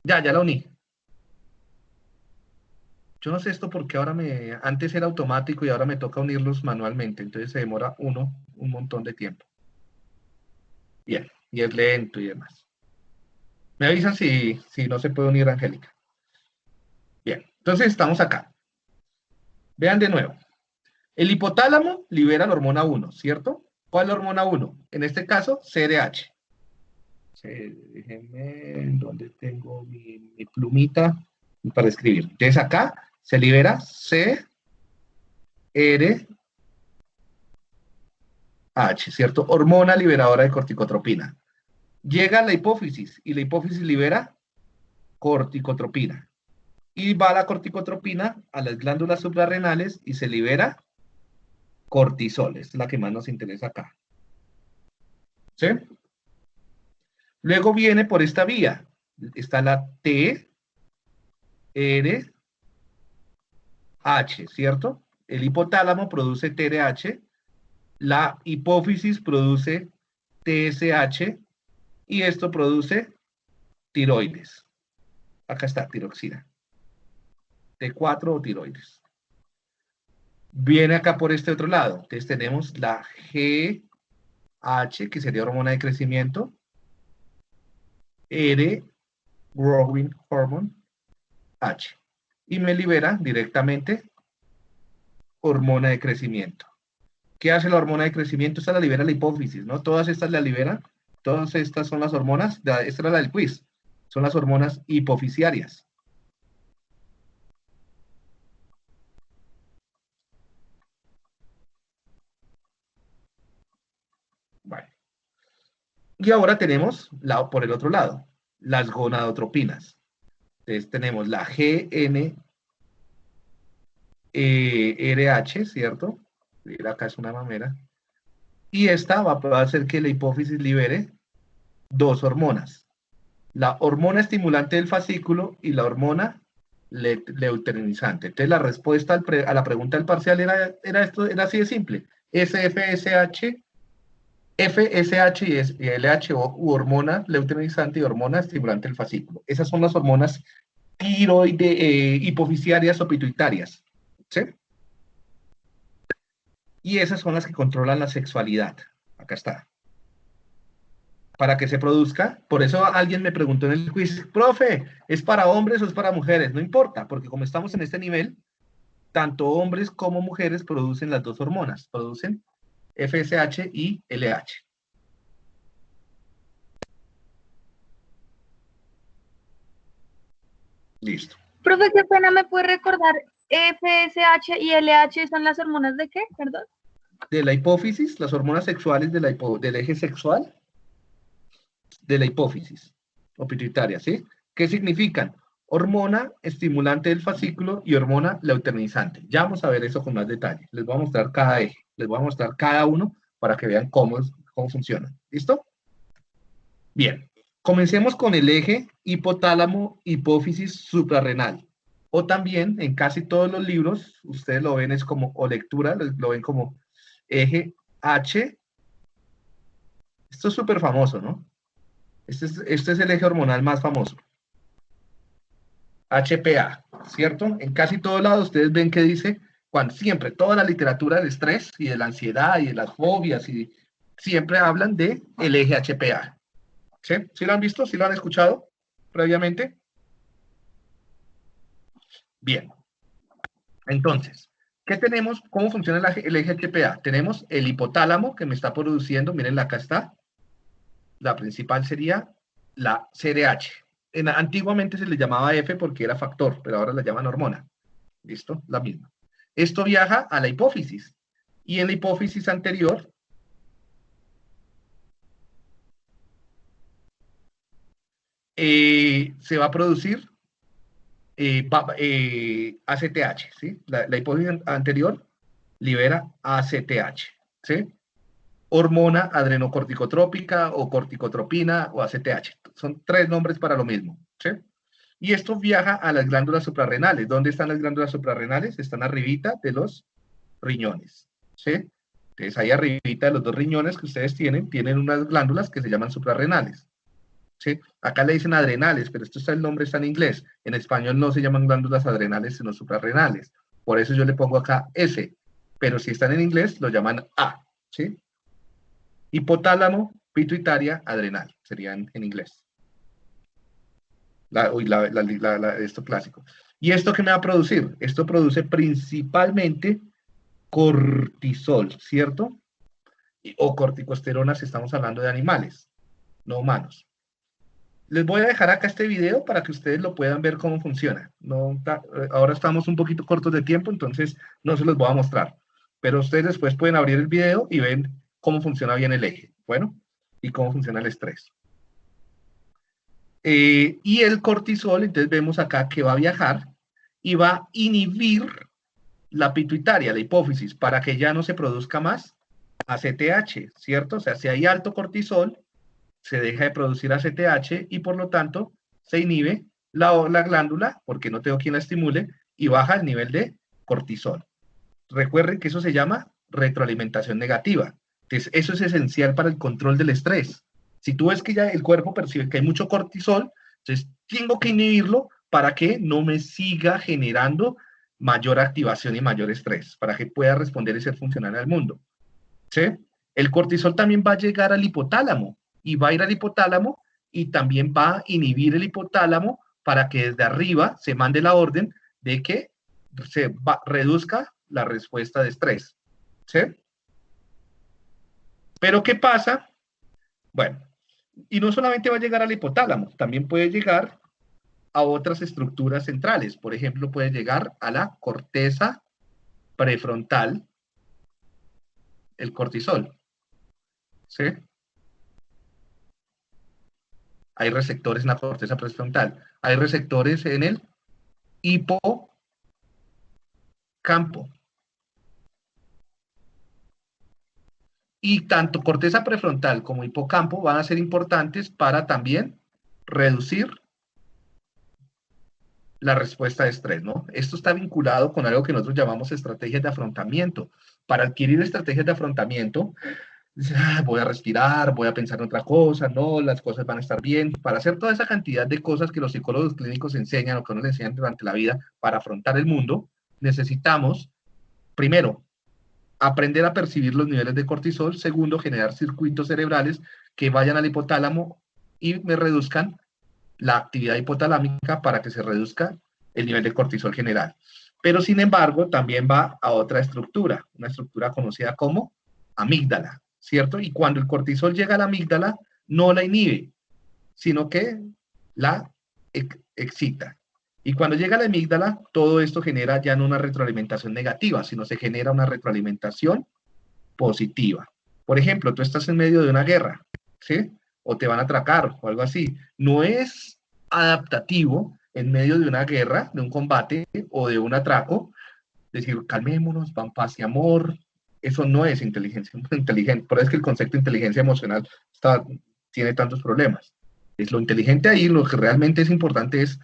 Ya la uní. Yo no sé esto porque ahora antes era automático y ahora me toca unirlos manualmente, entonces se demora un montón de tiempo. Bien, y es lento y demás. Me avisan si no se puede unir Angélica. Bien, entonces estamos acá. Vean de nuevo. El hipotálamo libera la hormona 1, ¿cierto? ¿Cuál es la hormona 1? En este caso, CRH. Déjenme, ¿dónde tengo mi plumita para escribir? Entonces acá se libera CRH, ¿cierto? Hormona liberadora de corticotropina. Llega a la hipófisis y la hipófisis libera corticotropina. Y va la corticotropina a las glándulas suprarrenales y se libera cortisol. Esta es la que más nos interesa acá. ¿Sí? Luego viene por esta vía. Está la TRH, ¿cierto? El hipotálamo produce TRH, la hipófisis produce TSH y esto produce tiroides. Acá está, tiroxina. T4 o tiroides. Viene acá por este otro lado. Entonces tenemos la GH, que sería hormona de crecimiento, growing hormone, H. Y me libera directamente hormona de crecimiento. ¿Qué hace la hormona de crecimiento? Esta la libera la hipófisis, ¿no? Todas estas la liberan. Todas estas son las hormonas. Esta era la del quiz. Son las hormonas hipofisiarias. Vale. Y ahora tenemos, por el otro lado, las gonadotropinas. Entonces tenemos la GnRH, ¿cierto? Acá es una mamera. Y esta va a hacer que la hipófisis libere dos hormonas. La hormona estimulante del fascículo y la hormona leuterinizante. Entonces la respuesta a la pregunta del parcial era así de simple. FSH y LH u hormona leuterinizante y hormona estimulante del fascículo. Esas son las hormonas hipofisiarias o pituitarias. ¿Sí? Y esas son las que controlan la sexualidad. Acá está. Para que se produzca, por eso alguien me preguntó en el quiz, profe, ¿es para hombres o es para mujeres? No importa, porque como estamos en este nivel, tanto hombres como mujeres producen las dos hormonas, producen FSH y LH. Listo. Profe, qué pena, ¿me puede recordar? FSH y LH son las hormonas de qué, perdón. De la hipófisis, las hormonas sexuales del eje sexual, de la hipófisis o pituitaria, ¿sí? ¿Qué significan? Hormona estimulante del fascículo y hormona leuterinizante. Ya vamos a ver eso con más detalle. Les voy a mostrar cada eje, les voy a mostrar cada uno para que vean cómo funciona. ¿Listo? Bien, comencemos con el eje hipotálamo hipófisis suprarrenal. O también en casi todos los libros, ustedes lo ven o lectura, lo ven como eje H. Esto es súper famoso, ¿no? Este es el eje hormonal más famoso. HPA, ¿cierto? En casi todos lados ustedes ven que dice, cuando siempre, toda la literatura del estrés y de la ansiedad y de las fobias, y siempre hablan de el eje HPA. ¿Sí? ¿Sí lo han visto? ¿Sí lo han escuchado previamente? Bien. Entonces, ¿qué tenemos? ¿Cómo funciona el eje HPA? Tenemos el hipotálamo que me está produciendo, miren, acá está. La principal sería la CRH. Antiguamente se le llamaba F porque era factor, pero ahora la llaman hormona. ¿Listo? La misma. Esto viaja a la hipófisis. Y en la hipófisis anterior se va a producir ACTH, ¿sí? La hipófisis anterior libera ACTH, ¿sí? Hormona adrenocorticotrópica o corticotropina o ACTH. Son 3 nombres para lo mismo, ¿sí? Y esto viaja a las glándulas suprarrenales. ¿Dónde están las glándulas suprarrenales? Están arribita de los riñones, ¿sí? Entonces ahí arribita de los 2 riñones que ustedes tienen unas glándulas que se llaman suprarrenales, ¿sí? Acá le dicen adrenales, pero el nombre está en inglés. En español no se llaman glándulas adrenales, sino suprarrenales. Por eso yo le pongo acá S, pero si están en inglés lo llaman A, ¿sí? Hipotálamo, pituitaria, adrenal, serían en inglés. Esto clásico. ¿Y esto qué me va a producir? Esto produce principalmente cortisol, ¿cierto? O corticosterona si estamos hablando de animales, no humanos. Les voy a dejar acá este video para que ustedes lo puedan ver cómo funciona. Ahora estamos un poquito cortos de tiempo, entonces no se los voy a mostrar. Pero ustedes después pueden abrir el video y ven cómo funciona bien el eje. Bueno, y cómo funciona el estrés. Y el cortisol, entonces vemos acá que va a viajar y va a inhibir la pituitaria, la hipófisis, para que ya no se produzca más ACTH, ¿cierto? O sea, si hay alto cortisol, se deja de producir ACTH y por lo tanto se inhibe la glándula, porque no tengo quien la estimule, y baja el nivel de cortisol. Recuerden que eso se llama retroalimentación negativa. Entonces, eso es esencial para el control del estrés. Si tú ves que ya el cuerpo percibe que hay mucho cortisol, entonces tengo que inhibirlo para que no me siga generando mayor activación y mayor estrés, para que pueda responder y ser funcional al mundo. ¿Sí? El cortisol también va a llegar al hipotálamo y va a ir al hipotálamo y también va a inhibir el hipotálamo para que desde arriba se mande la orden de que se reduzca la respuesta de estrés. ¿Sí? Pero ¿qué pasa? Bueno, y no solamente va a llegar al hipotálamo, también puede llegar a otras estructuras centrales. Por ejemplo, puede llegar a la corteza prefrontal, el cortisol. ¿Sí? Hay receptores en la corteza prefrontal. Hay receptores en el hipocampo. Y tanto corteza prefrontal como hipocampo van a ser importantes para también reducir la respuesta de estrés, ¿no? Esto está vinculado con algo que nosotros llamamos estrategias de afrontamiento. Para adquirir estrategias de afrontamiento, voy a respirar, voy a pensar en otra cosa, no, las cosas van a estar bien. Para hacer toda esa cantidad de cosas que los psicólogos clínicos enseñan o que nos enseñan durante la vida para afrontar el mundo, necesitamos, primero, aprender a percibir los niveles de cortisol. Segundo, generar circuitos cerebrales que vayan al hipotálamo y me reduzcan la actividad hipotalámica para que se reduzca el nivel de cortisol general. Pero, sin embargo, también va a otra estructura, una estructura conocida como amígdala, ¿cierto? Y cuando el cortisol llega a la amígdala, no la inhibe, sino que la excita. Y cuando llega a la amígdala, todo esto genera ya no una retroalimentación negativa, sino se genera una retroalimentación positiva. Por ejemplo, tú estás en medio de una guerra, ¿sí? O te van a atracar o algo así. No es adaptativo en medio de una guerra, de un combate o de un atraco, decir, calmémonos, van paz y amor. Eso no es inteligencia inteligente. Por eso es que el concepto de inteligencia emocional tiene tantos problemas. Es lo inteligente ahí, lo que realmente es importante es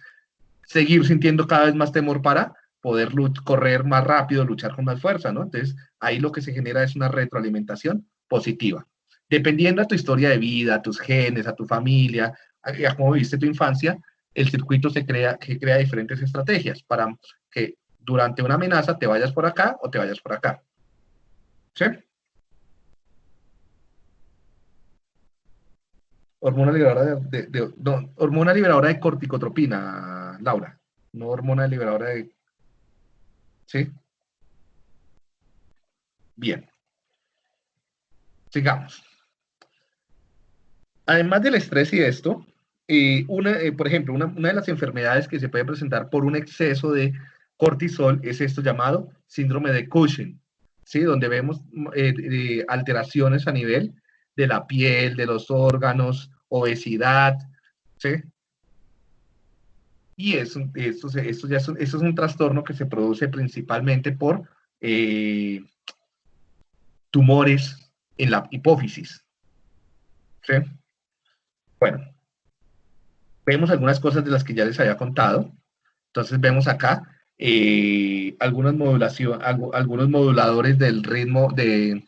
seguir sintiendo cada vez más temor para poder correr más rápido, luchar con más fuerza, ¿no? Entonces, ahí lo que se genera es una retroalimentación positiva. Dependiendo de tu historia de vida, a tus genes, a tu familia, a cómo viviste tu infancia, el circuito que crea diferentes estrategias para que durante una amenaza te vayas por acá o te vayas por acá. ¿Sí? Hormona liberadora no, hormona liberadora de corticotropina, Laura. No hormona liberadora de... ¿Sí? Bien. Sigamos. Además del estrés y esto, por ejemplo, una de las enfermedades que se puede presentar por un exceso de cortisol es esto llamado síndrome de Cushing, ¿sí? Donde vemos alteraciones a nivel de la piel, de los órganos, obesidad, ¿sí? Y eso es un trastorno que se produce principalmente por tumores en la hipófisis, ¿sí? Bueno, vemos algunas cosas de las que ya les había contado. Entonces vemos acá algunos moduladores del ritmo del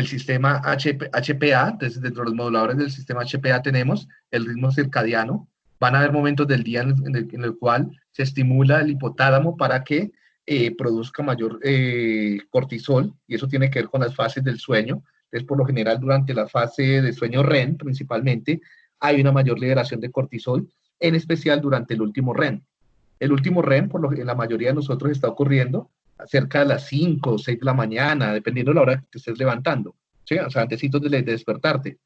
sistema HPA. Entonces, dentro de los moduladores del sistema HPA tenemos el ritmo circadiano. Van a haber momentos del día en el cual se estimula el hipotálamo para que produzca mayor cortisol, y eso tiene que ver con las fases del sueño. Entonces, por lo general, durante la fase de sueño REM, principalmente, hay una mayor liberación de cortisol, en especial durante el último REM. El último REM, por lo que en la mayoría de nosotros está ocurriendo cerca de las 5 o 6 de la mañana, dependiendo de la hora que te estés levantando, ¿sí? O sea, antesitos de despertarte.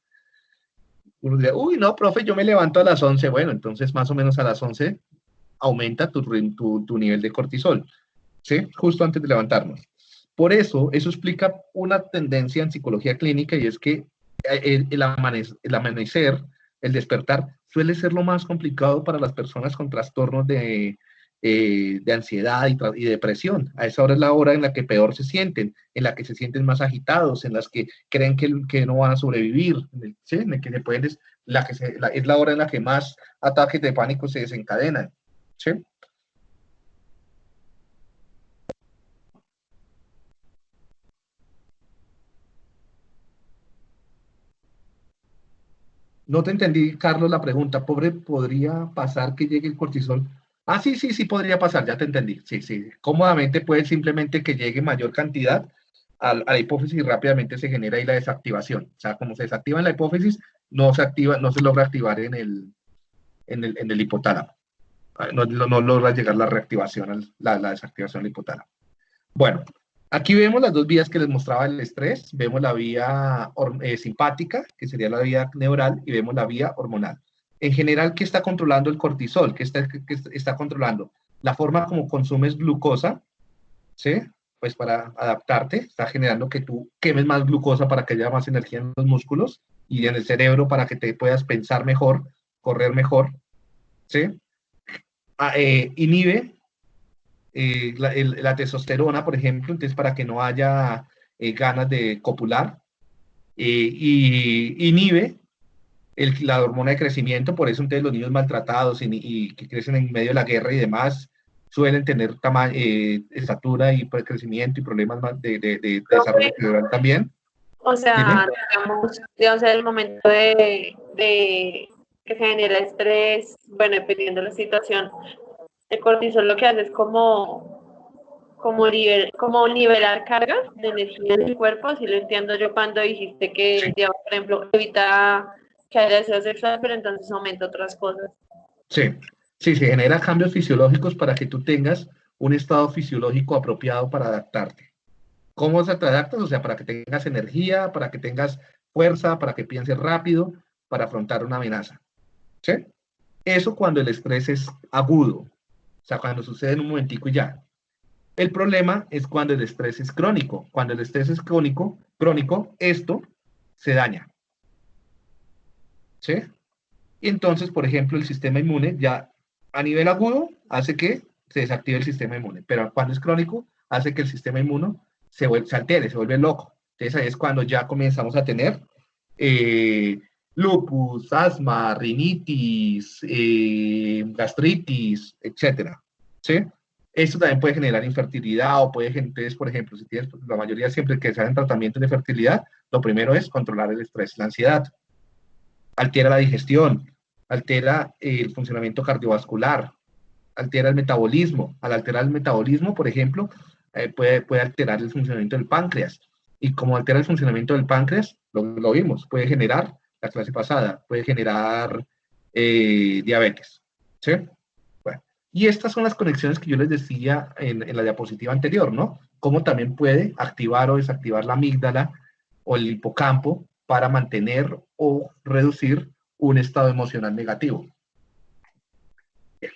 Uno dice, uy, no, profe, yo me levanto a las 11. Bueno, entonces más o menos a las 11 aumenta tu nivel de cortisol, ¿sí? Justo antes de levantarnos. Por eso explica una tendencia en psicología clínica, y es que el amanecer, el despertar, suele ser lo más complicado para las personas con trastornos de ansiedad y depresión. A esa hora es la hora en la que peor se sienten, en la que se sienten más agitados, en las que creen que no van a sobrevivir, ¿sí? En el que es la hora en la que más ataques de pánico se desencadenan, ¿sí? No te entendí, Carlos, la pregunta. ¿Podría pasar que llegue el cortisol? Ah, sí, podría pasar, ya te entendí. Sí. Cómodamente puede simplemente que llegue mayor cantidad a la hipófisis y rápidamente se genera ahí la desactivación. O sea, como se desactiva en la hipófisis, no se logra activar en el hipotálamo. No logra llegar la reactivación, la desactivación del hipotálamo. Bueno, aquí vemos las dos vías que les mostraba el estrés. Vemos la vía simpática, que sería la vía neural, y vemos la vía hormonal. En general, ¿qué está controlando el cortisol? ¿Qué está controlando? La forma como consumes glucosa, ¿sí? Pues para adaptarte, está generando que tú quemes más glucosa para que haya más energía en los músculos y en el cerebro para que te puedas pensar mejor, correr mejor, ¿sí? Inhibe la testosterona, por ejemplo, entonces para que no haya ganas de copular, y inhibe la hormona de crecimiento. Por eso entonces los niños maltratados y que crecen en medio de la guerra y demás suelen tener estatura y crecimiento y problemas de desarrollo cerebral también. O sea, digamos, el momento de que se genera estrés, bueno, dependiendo de la situación, el cortisol lo que hace es como nivelar cargas de energía en el cuerpo. Así lo entiendo yo cuando dijiste que, digamos, por ejemplo, evita que haya deseo sexual, pero entonces aumenta otras cosas. Sí, se genera cambios fisiológicos para que tú tengas un estado fisiológico apropiado para adaptarte. ¿Cómo se te adaptas? O sea, para que tengas energía, para que tengas fuerza, para que pienses rápido, para afrontar una amenaza, ¿sí? Eso cuando el estrés es agudo, o sea, cuando sucede en un momentico y ya. El problema es cuando el estrés es crónico. Cuando el estrés es crónico, esto se daña, ¿sí? Y entonces, por ejemplo, el sistema inmune ya a nivel agudo hace que se desactive el sistema inmune, pero cuando es crónico hace que el sistema inmune se altere, se vuelve loco. Entonces ahí es cuando ya comenzamos a tener lupus, asma, rinitis, gastritis, etcétera, ¿sí? Esto también puede generar infertilidad, o puede, entonces, por ejemplo, si tienes, la mayoría siempre que se hacen tratamientos de fertilidad, Lo primero es controlar el estrés, la ansiedad. Altera la digestión, altera el funcionamiento cardiovascular, altera el metabolismo. Al alterar el metabolismo, por ejemplo, puede alterar el funcionamiento del páncreas. Y como altera el funcionamiento del páncreas, lo vimos, puede generar, la clase pasada, puede generar diabetes. ¿Sí? Bueno, y estas son las conexiones que yo les decía en la diapositiva anterior, ¿no? Cómo también puede activar o desactivar la amígdala o el hipocampo para mantener o reducir un estado emocional negativo. Bien.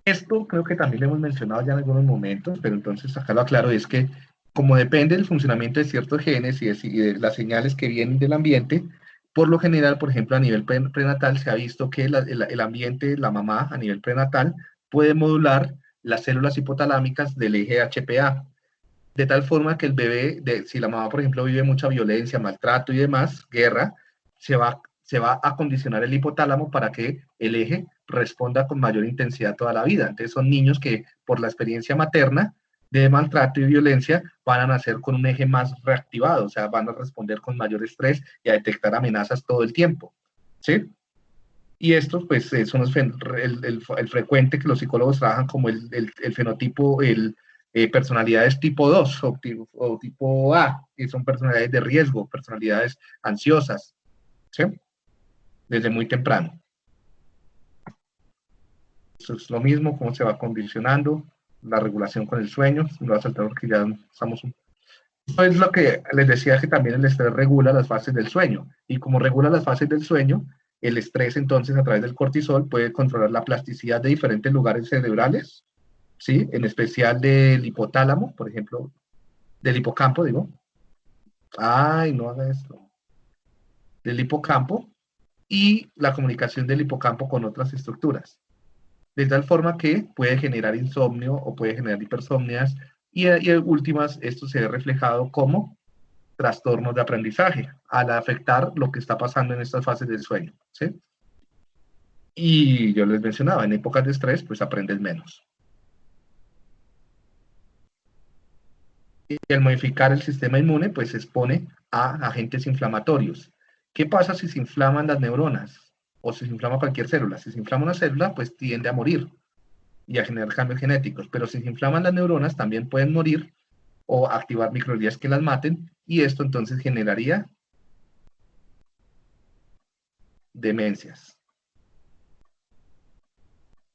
Esto creo que también lo hemos mencionado ya en algunos momentos, pero entonces acá lo aclaro, es que como depende del funcionamiento de ciertos genes y de las señales que vienen del ambiente, por lo general, por ejemplo, a nivel prenatal se ha visto que el ambiente, la mamá a nivel prenatal, puede modular las células hipotalámicas del eje HPA, de tal forma que el bebé, si la mamá, por ejemplo, vive mucha violencia, maltrato y demás, guerra, se va a condicionar el hipotálamo para que el eje responda con mayor intensidad toda la vida. Entonces son niños que por la experiencia materna de maltrato y violencia van a nacer con un eje más reactivado, o sea, van a responder con mayor estrés y a detectar amenazas todo el tiempo, ¿sí? Y estos, pues, son el frecuente que los psicólogos trabajan como el fenotipo, personalidades tipo 2 o tipo A, que son personalidades de riesgo, personalidades ansiosas, ¿sí? Desde muy temprano. Eso es lo mismo, cómo se va condicionando la regulación con el sueño. Me voy a saltar porque ya estamos... Esto es lo que les decía, que también el estrés regula las fases del sueño. Y como regula las fases del sueño, el estrés entonces a través del cortisol puede controlar la plasticidad de diferentes lugares cerebrales, ¿sí? En especial del hipotálamo, por ejemplo, del hipocampo, digo. Ay, no haga esto. Del hipocampo y la comunicación del hipocampo con otras estructuras. De tal forma que puede generar insomnio o puede generar hipersomnias y en últimas esto se ve reflejado como trastornos de aprendizaje al afectar lo que está pasando en estas fases del sueño, ¿sí? Y yo les mencionaba, en épocas de estrés pues aprendes menos. Y al modificar el sistema inmune pues se expone a agentes inflamatorios. ¿Qué pasa si se inflaman las neuronas? O si se inflama cualquier célula. Si se inflama una célula pues tiende a morir y a generar cambios genéticos, pero si se inflaman las neuronas también pueden morir o activar microglías que las maten, y esto entonces generaría demencias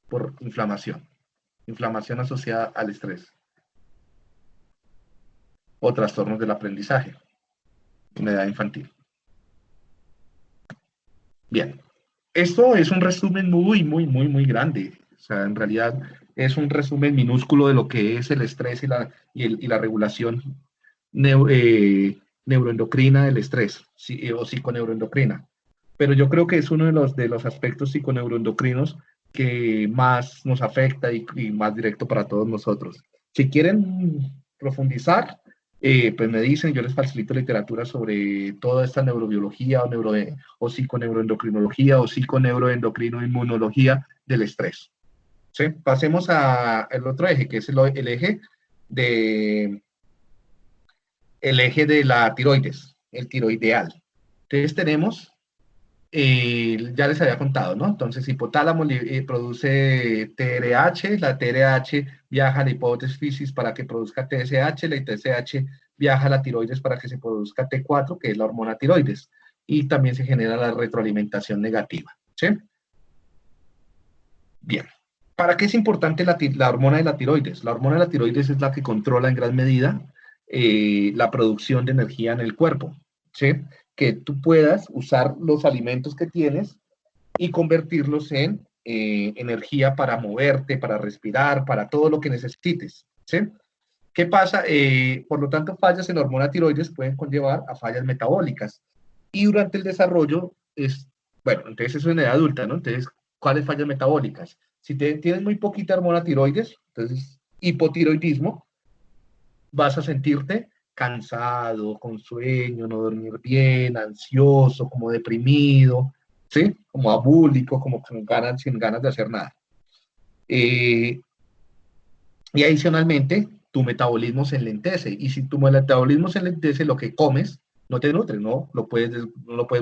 por inflamación asociada al estrés o trastornos del aprendizaje en edad infantil. Bien, esto es un resumen muy grande. O sea, en realidad es un resumen minúsculo de lo que es el estrés y la regulación neuroendocrina del estrés, o psiconeuroendocrina. Pero yo creo que es uno de los aspectos psiconeuroendocrinos que más nos afecta y más directo para todos nosotros. Si quieren profundizar, pues me dicen, yo les facilito literatura sobre toda esta neurobiología o psiconeuroendocrinología o psiconeuroendocrinoinmunología del estrés. ¿Sí? Pasemos al otro eje, que es el eje de la tiroides, el tiroideal. Entonces tenemos, ya les había contado, ¿no? Entonces hipotálamo produce TRH, la TRH viaja a la hipófisis para que produzca TSH, la TSH viaja a la tiroides para que se produzca T4, que es la hormona tiroides, y también se genera la retroalimentación negativa, ¿sí? Bien. ¿Para qué es importante la hormona de la tiroides? La hormona de la tiroides es la que controla en gran medida la producción de energía en el cuerpo, ¿sí? Que tú puedas usar los alimentos que tienes y convertirlos en energía para moverte, para respirar, para todo lo que necesites, ¿sí? ¿Qué pasa? Por lo tanto, fallas en la hormona tiroides pueden conllevar a fallas metabólicas. Y durante el desarrollo, bueno, entonces eso es en edad adulta, ¿no? Entonces, ¿cuáles fallas metabólicas? Si tienes muy poquita hormona tiroides, entonces hipotiroidismo, vas a sentirte cansado, con sueño, no dormir bien, ansioso, como deprimido, ¿sí? Como abúlico, como sin ganas de hacer nada. Y adicionalmente, tu metabolismo se enlentece. Y si tu metabolismo se enlentece, lo que comes no te nutre, no lo puedes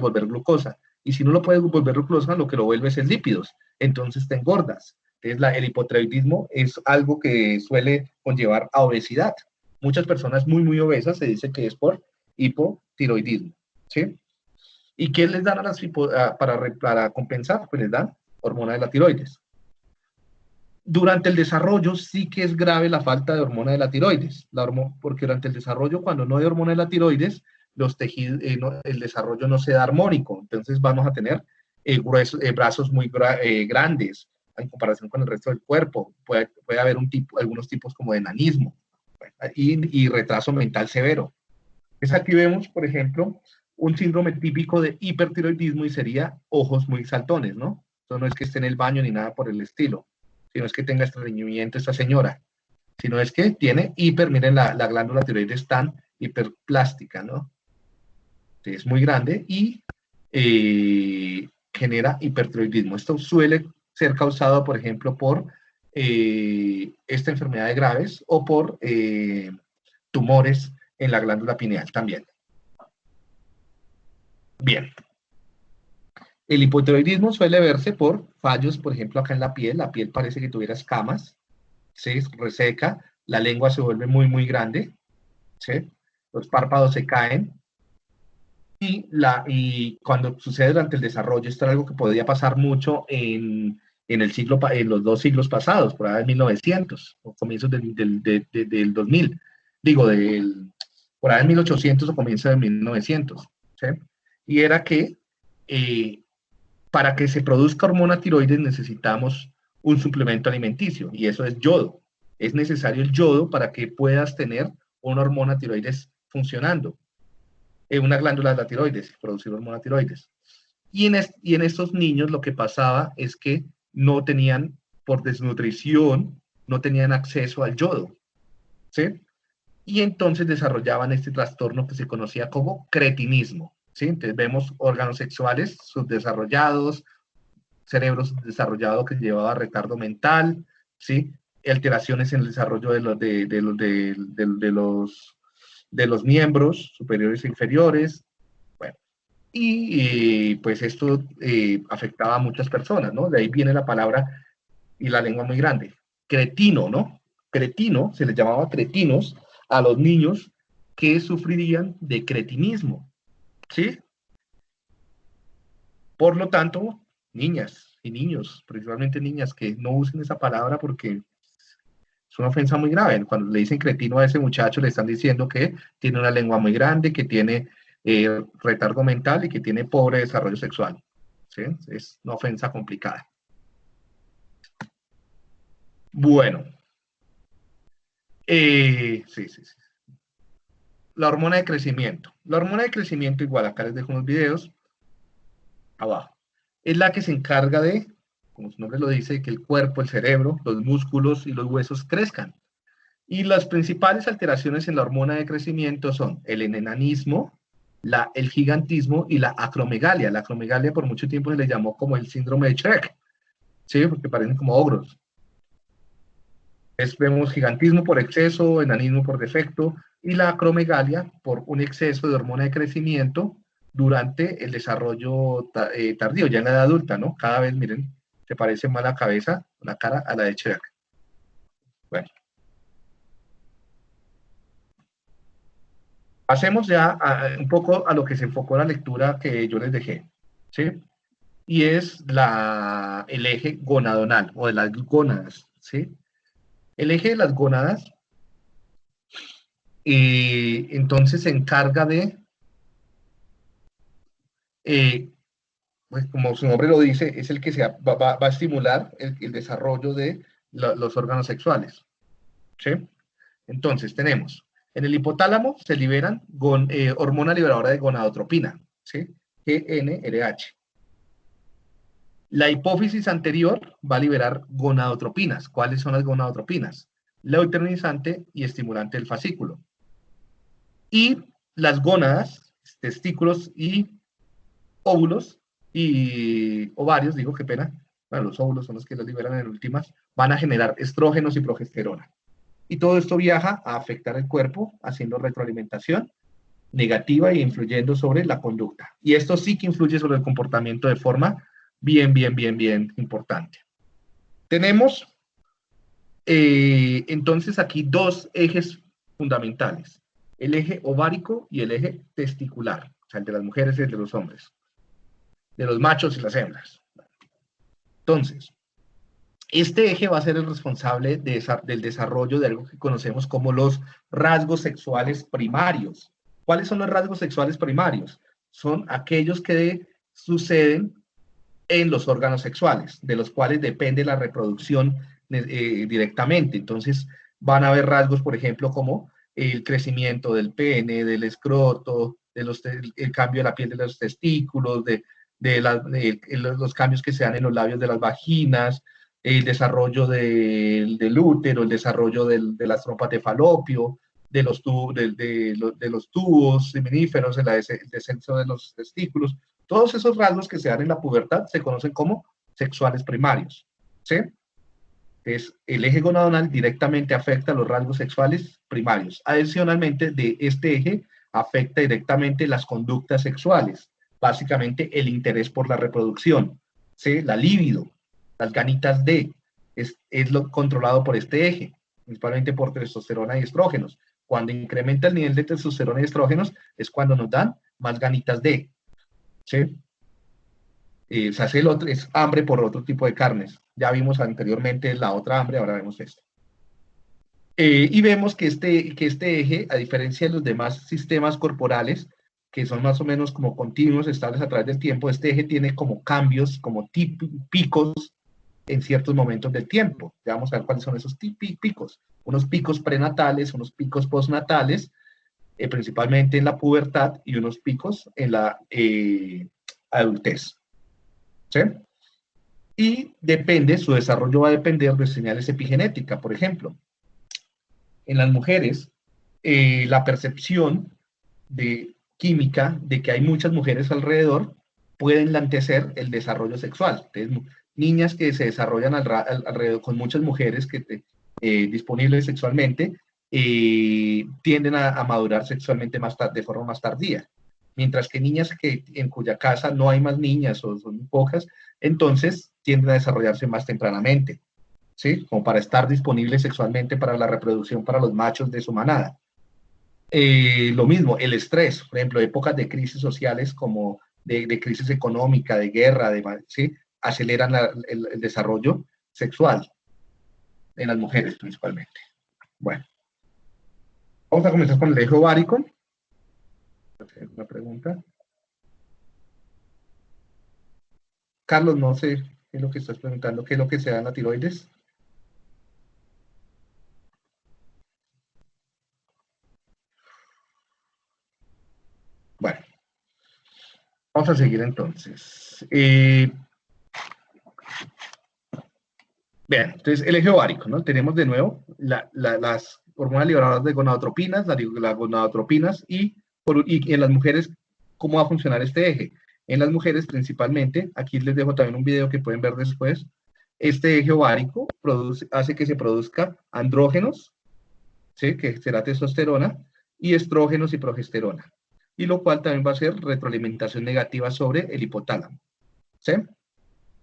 volver glucosa. Y si no lo puedes volver glucosa, lo que lo vuelves es lípidos. Entonces te engordas. Entonces el hipotiroidismo es algo que suele conllevar a obesidad. Muchas personas muy obesas se dice que es por hipotiroidismo, ¿sí? ¿Y qué les dan a las para compensar? Pues les dan hormona de la tiroides. Durante el desarrollo sí que es grave la falta de hormona de la tiroides, porque durante el desarrollo, cuando no hay hormona de la tiroides, los tejidos, el desarrollo no se da armónico, entonces vamos a tener brazos muy grandes en comparación con el resto del cuerpo. Puede haber algunos tipos como de enanismo y retraso mental severo. Entonces aquí vemos, por ejemplo, un síndrome típico de hipertiroidismo y sería ojos muy saltones, ¿no? Esto no es que esté en el baño ni nada por el estilo, sino es que tenga estreñimiento esta señora, sino es que tiene miren la glándula tiroides tan hiperplástica, ¿no? Es muy grande y genera hipertiroidismo. Esto suele ser causado, por ejemplo, por esta enfermedad de Graves o por tumores en la glándula pineal también. Bien. El hipotiroidismo suele verse por fallos, por ejemplo, acá en la piel parece que tuviera escamas, se reseca, la lengua se vuelve muy grande, ¿sí? Los párpados se caen, y cuando sucede durante el desarrollo, esto era algo que podía pasar mucho en los 2 siglos pasados, por ahí en 1900, o comienzos del 2000, digo, por ahí en 1800 o comienzos de 1900, ¿sí? Y era que para que se produzca hormona tiroides necesitamos un suplemento alimenticio, y eso es yodo. Es necesario el yodo para que puedas tener una hormona tiroides funcionando, una glándula de la tiroides, producir hormona tiroides. Y en estos niños lo que pasaba es que no tenían, por desnutrición, no tenían acceso al yodo, ¿sí? Y entonces desarrollaban este trastorno que se conocía como cretinismo, ¿sí? Entonces vemos órganos sexuales subdesarrollados, cerebro subdesarrollado que llevaba a retardo mental, ¿sí? Alteraciones en el desarrollo de los miembros superiores e inferiores. Bueno, y pues esto afectaba a muchas personas, ¿no? De ahí viene la palabra y la lengua muy grande. Cretino, ¿no? Cretino, se les llamaba cretinos a los niños que sufrirían de cretinismo, ¿sí? Por lo tanto, niñas y niños, principalmente niñas, que no usen esa palabra porque es una ofensa muy grave. Cuando le dicen cretino a ese muchacho, le están diciendo que tiene una lengua muy grande, que tiene retardo mental y que tiene pobre desarrollo sexual. ¿Sí? Es una ofensa complicada. Bueno. Sí. La hormona de crecimiento. La hormona de crecimiento, igual acá les dejo unos videos, abajo. Es la que se encarga de, como su nombre lo dice, que el cuerpo, el cerebro, los músculos y los huesos crezcan. Y las principales alteraciones en la hormona de crecimiento son el enanismo, el gigantismo y la acromegalia. La acromegalia por mucho tiempo se le llamó como el síndrome de Shrek, ¿sí? Porque parecen como ogros. Vemos gigantismo por exceso, enanismo por defecto y la acromegalia por un exceso de hormona de crecimiento durante el desarrollo tardío, ya en la edad adulta, ¿no? Cada vez, miren, se parece más la cabeza, la cara a la de Shrek. Bueno. Pasemos ya un poco a lo que se enfocó la lectura que yo les dejé, ¿sí? Y es el eje gonadonal o de las gónadas, ¿sí? El eje de las gónadas, entonces se encarga de, pues como su nombre lo dice, es el que va a estimular el desarrollo de los órganos sexuales, ¿sí? Entonces tenemos, en el hipotálamo se liberan hormona liberadora de gonadotropina, ¿sí? GnRH. La hipófisis anterior va a liberar gonadotropinas. ¿Cuáles son las gonadotropinas? Luteinizante y estimulante del fascículo. Y las gónadas, testículos y óvulos y ovarios, digo, qué pena, bueno, los óvulos son los que los liberan en últimas, van a generar estrógenos y progesterona. Y todo esto viaja a afectar el cuerpo, haciendo retroalimentación negativa e influyendo sobre la conducta. Y esto sí que influye sobre el comportamiento de forma bien importante. Tenemos entonces aquí dos ejes fundamentales, el eje ovárico y el eje testicular, o sea, el de las mujeres y el de los hombres, de los machos y las hembras. Entonces, este eje va a ser el responsable del desarrollo de algo que conocemos como los rasgos sexuales primarios. ¿Cuáles son los rasgos sexuales primarios? Son aquellos que suceden en los órganos sexuales, de los cuales depende la reproducción directamente. Entonces, van a haber rasgos, por ejemplo, como el crecimiento del pene, del escroto, el cambio de la piel de los testículos, los cambios que se dan en los labios de las vaginas, el desarrollo del útero, el desarrollo de las trompas de falopio, de los tubos seminíferos, el descenso de los testículos. Todos esos rasgos que se dan en la pubertad se conocen como sexuales primarios, ¿sí? El eje gonadal directamente afecta a los rasgos sexuales primarios. Adicionalmente, de este eje afecta directamente las conductas sexuales, básicamente el interés por la reproducción, ¿sí? La libido, las ganitas es lo controlado por este eje, principalmente por testosterona y estrógenos. Cuando incrementa el nivel de testosterona y estrógenos es cuando nos dan más ganitas de, ¿sí? Se hace es hambre por otro tipo de carnes. Ya vimos anteriormente la otra hambre, ahora vemos esto. Y vemos que este eje, a diferencia de los demás sistemas corporales, que son más o menos como continuos, estables a través del tiempo, este eje tiene como cambios, como picos en ciertos momentos del tiempo. Ya vamos a ver cuáles son esos picos. Unos picos prenatales, unos picos postnatales, principalmente en la pubertad, y unos picos en la adultez. ¿Sí? Y su desarrollo va a depender de señales epigenéticas. Por ejemplo, en las mujeres, la percepción de química de que hay muchas mujeres alrededor puede enlantecer el desarrollo sexual. Entonces, niñas que se desarrollan alrededor con muchas mujeres disponibles sexualmente tienden a madurar sexualmente de forma más tardía. Mientras que niñas en cuya casa no hay más niñas o son pocas, entonces tienden a desarrollarse más tempranamente, ¿sí? Como para estar disponibles sexualmente para la reproducción para los machos de su manada. Lo mismo, el estrés, por ejemplo, épocas de crisis sociales como de crisis económica, de guerra, ¿sí? Aceleran el desarrollo sexual en las mujeres principalmente. Bueno, vamos a comenzar con el eje ovárico. Una pregunta. Carlos, no sé qué es lo que estás preguntando, qué es lo que se da en la tiroides. Bueno, vamos a seguir entonces. Bien, entonces el eje ovárico, ¿no? Tenemos de nuevo las hormonas liberadoras de gonadotropinas, las gonadotropinas, y en las mujeres, ¿cómo va a funcionar este eje? En las mujeres principalmente, aquí les dejo también un video que pueden ver después, este eje ovárico hace que se produzca andrógenos, ¿sí? Que será testosterona, y estrógenos y progesterona, y lo cual también va a ser retroalimentación negativa sobre el hipotálamo, ¿sí?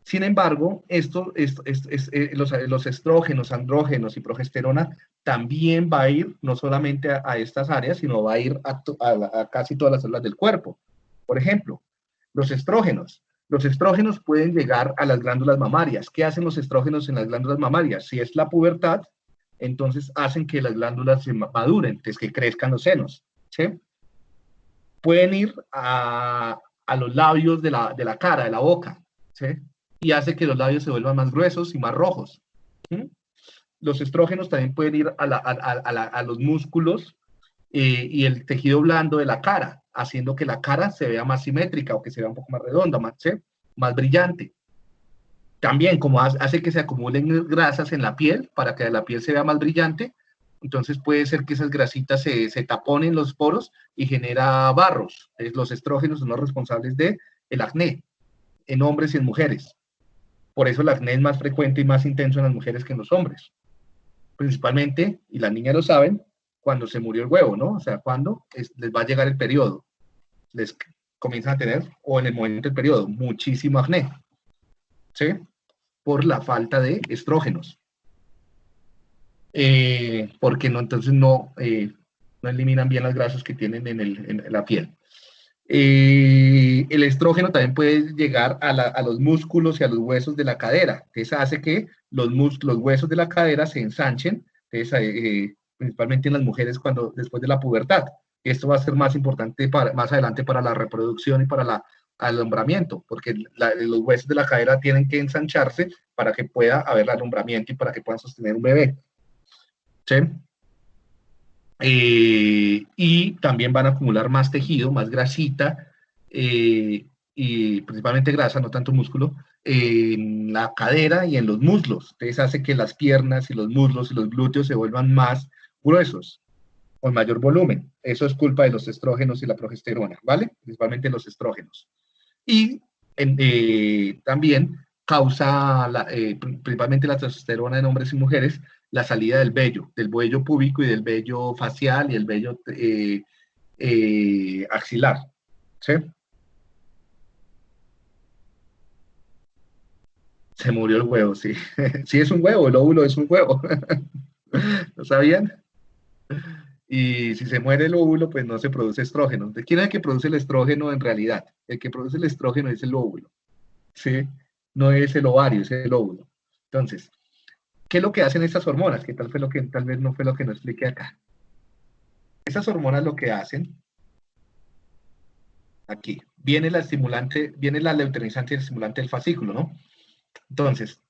Sin embargo, los estrógenos, andrógenos y progesterona también va a ir no solamente a estas áreas, sino va a ir a casi todas las células del cuerpo. Por ejemplo, los estrógenos. Los estrógenos pueden llegar a las glándulas mamarias. ¿Qué hacen los estrógenos en las glándulas mamarias? Si es la pubertad, entonces hacen que las glándulas se maduren, entonces que crezcan los senos, ¿sí? Pueden ir a los labios de la cara, de la boca, ¿sí? Y hace que los labios se vuelvan más gruesos y más rojos. ¿Sí? Los estrógenos también pueden ir a los músculos y el tejido blando de la cara, haciendo que la cara se vea más simétrica o que se vea un poco más redonda, ¿sí? Más brillante. También como hace que se acumulen grasas en la piel para que la piel se vea más brillante, entonces puede ser que esas grasitas se taponen los poros y genera barros. Los estrógenos son los responsables del acné en hombres y en mujeres. Por eso el acné es más frecuente y más intenso en las mujeres que en los hombres. principalmente, y las niñas lo saben, cuando se murió el huevo, ¿no? O sea, cuando les va a llegar el periodo, les comienzan a tener, o en el momento del periodo, muchísimo acné, ¿sí? Por la falta de estrógenos. Porque no, entonces no eliminan bien las grasas que tienen en la piel. El estrógeno también puede llegar a los músculos y a los huesos de la cadera. Eso hace que los huesos de la cadera se ensanchen, principalmente en las mujeres después de la pubertad. Esto va a ser más importante más adelante para la reproducción y para el alumbramiento, porque los huesos de la cadera tienen que ensancharse para que pueda haber el alumbramiento y para que puedan sostener un bebé. ¿Sí? Y también van a acumular más tejido, más grasita, y principalmente grasa, no tanto músculo, en la cadera y en los muslos. Entonces hace que las piernas y los muslos y los glúteos se vuelvan más gruesos, con mayor volumen. Eso es culpa de los estrógenos y la progesterona, ¿vale? Principalmente los estrógenos. Y también causa, principalmente la testosterona en hombres y mujeres, la salida del vello púbico y del vello facial y el vello axilar, ¿sí? Se murió el huevo, sí. Sí es un huevo, el óvulo es un huevo. ¿Lo sabían? Y si se muere el óvulo, pues no se produce estrógeno. ¿De quién es el que produce el estrógeno en realidad? El que produce el estrógeno es el óvulo, ¿sí? No es el ovario, es el óvulo. Entonces, ¿qué es lo que hacen estas hormonas? Que tal vez no fue lo que no expliqué acá. Estas hormonas lo que hacen, aquí, viene la luteinizante y el estimulante del fascículo, ¿no? Entonces,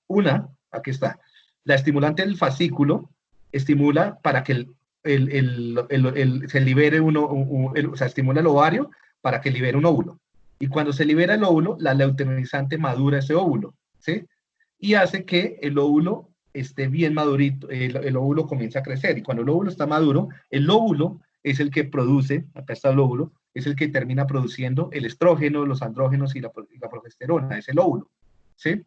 aquí está, la estimulante del fascículo estimula para que se libere o sea, estimula el ovario para que libere un óvulo. Y cuando se libera el óvulo, la luteinizante madura ese óvulo, ¿sí? Y hace que el óvulo esté bien madurito, el óvulo comienza a crecer. Y cuando el óvulo está maduro, el óvulo es el que produce, acá está el óvulo, es el que termina produciendo el estrógeno, los andrógenos y la progesterona, es el óvulo, ¿sí?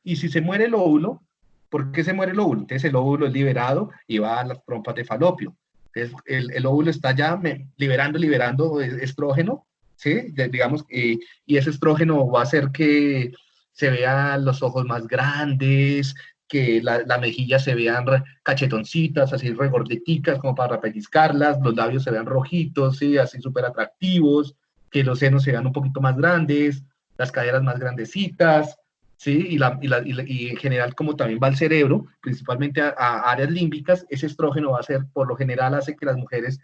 Y si se muere el óvulo, ¿por qué se muere el óvulo? Entonces el óvulo es liberado y va a las trompas de falopio. Entonces el óvulo está ya liberando estrógeno, ¿sí? Digamos, y ese estrógeno va a hacer que se vean los ojos más grandes, que la mejilla se vean cachetoncitas, así regordeticas, como para pellizcarlas, los labios se vean rojitos, ¿sí? Así súper atractivos, que los senos se vean un poquito más grandes, las caderas más grandecitas, ¿sí? Y en general, como también va al cerebro, principalmente a áreas límbicas, ese estrógeno va a ser, por lo general, hace que las mujeres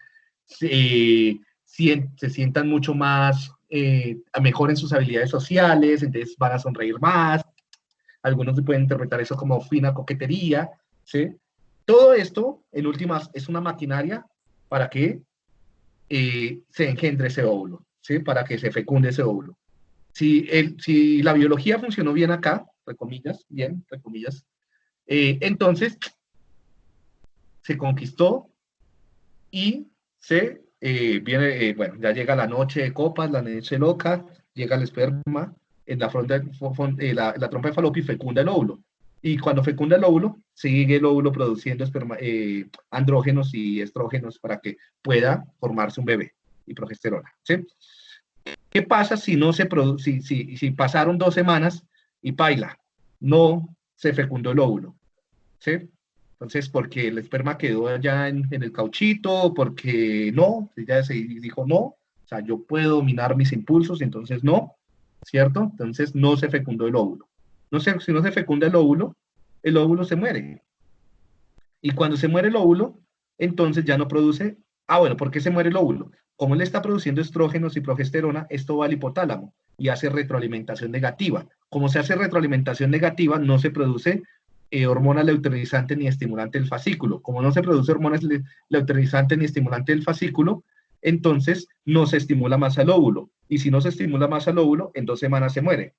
se sientan mucho más, mejor en sus habilidades sociales, entonces van a sonreír más. Algunos pueden interpretar eso como fina coquetería, ¿sí? Todo esto, en últimas, es una maquinaria para que se engendre ese óvulo, ¿sí? Para que se fecunde ese óvulo. Si la biología funcionó bien acá, entre comillas, entonces se conquistó y bueno, ya llega la noche de copas, la noche loca, llega el esperma en la trompa de falopio y fecunda el óvulo. Y cuando fecunda el óvulo, sigue el óvulo produciendo andrógenos y estrógenos para que pueda formarse un bebé y progesterona, ¿sí? ¿Qué pasa si no se produce, si pasaron 2 semanas y paila, no se fecundó el óvulo, ¿sí? Entonces, porque el esperma quedó allá en el cauchito, porque no, ella se dijo no, o sea, yo puedo dominar mis impulsos, entonces no, ¿cierto? Entonces no se fecundó el óvulo. Si no se fecunda el óvulo se muere. Y cuando se muere el óvulo, entonces ya no produce. Bueno, ¿por qué se muere el óvulo? Como él está produciendo estrógenos y progesterona, esto va al hipotálamo y hace retroalimentación negativa. Como se hace retroalimentación negativa, no se produce hormona luteinizante ni estimulante del fascículo. Como no se produce hormonas luteinizante ni estimulante del fascículo, entonces no se estimula más al óvulo. Y si no se estimula más al óvulo, en 2 semanas se muere.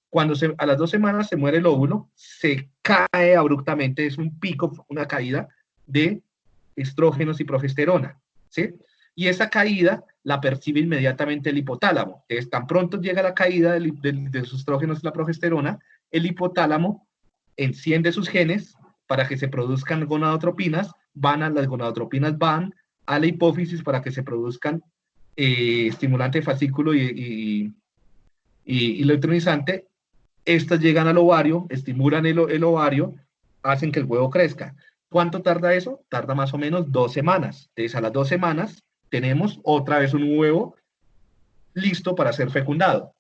Cuando a las 2 semanas se muere el óvulo, se cae abruptamente, es un pico, una caída de estrógenos y progesterona, ¿sí? Y esa caída la percibe inmediatamente el hipotálamo. Entonces, tan pronto llega la caída de los estrógenos y la progesterona, el hipotálamo enciende sus genes para que se produzcan gonadotropinas, las gonadotropinas van a la hipófisis para que se produzcan estimulante de fascículo y electronizante. Estas llegan al ovario, estimulan el ovario, hacen que el huevo crezca. ¿Cuánto tarda eso? Tarda más o menos 2 semanas. Entonces, a las 2 semanas tenemos otra vez un huevo listo para ser fecundado.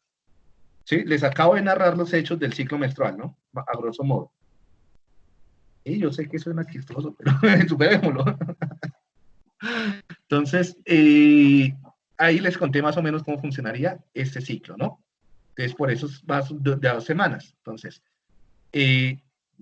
¿Sí? Les acabo de narrar los hechos del ciclo menstrual, ¿no? A grosso modo. Y yo sé que suena chistoso, pero superémoslo. Entonces, ahí les conté más o menos cómo funcionaría este ciclo, ¿no? Entonces, por eso va de 2 semanas. Entonces,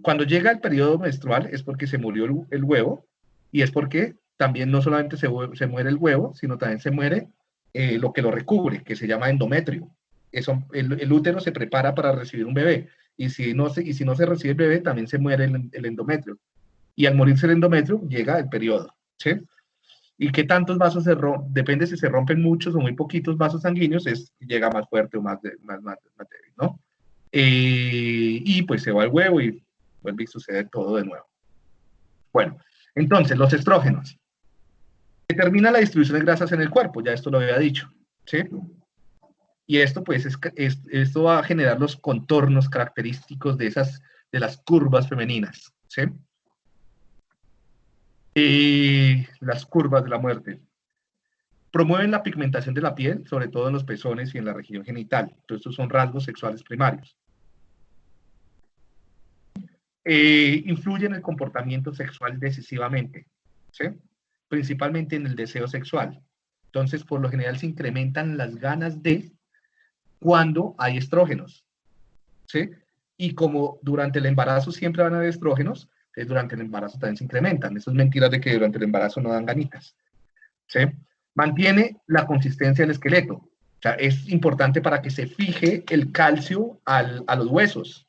cuando llega el periodo menstrual es porque se murió el huevo, y es porque también no solamente se muere el huevo, sino también se muere lo que lo recubre, que se llama endometrio. El útero se prepara para recibir un bebé, y si no se recibe el bebé, también se muere el endometrio. Y al morirse el endometrio, llega el periodo, ¿sí? Y qué tantos vasos depende si se rompen muchos o muy poquitos vasos sanguíneos, llega más fuerte o más débil, ¿no? Y pues se va el huevo y vuelve y sucede todo de nuevo. Bueno, entonces, los estrógenos. Determina la distribución de grasas en el cuerpo, ya esto lo había dicho, ¿sí? Y esto, pues, esto va a generar los contornos característicos de las curvas femeninas, ¿sí? Las curvas de la muerte. Promueven la pigmentación de la piel, sobre todo en los pezones y en la región genital. Entonces, estos son rasgos sexuales primarios. Influye en el comportamiento sexual decisivamente, ¿sí? Principalmente en el deseo sexual. Entonces, por lo general se incrementan las ganas cuando hay estrógenos, ¿sí? Y como durante el embarazo siempre van a haber estrógenos, entonces durante el embarazo también se incrementan. Eso es mentira de que durante el embarazo no dan ganitas, ¿sí? Mantiene la consistencia del esqueleto. O sea, es importante para que se fije el calcio a los huesos.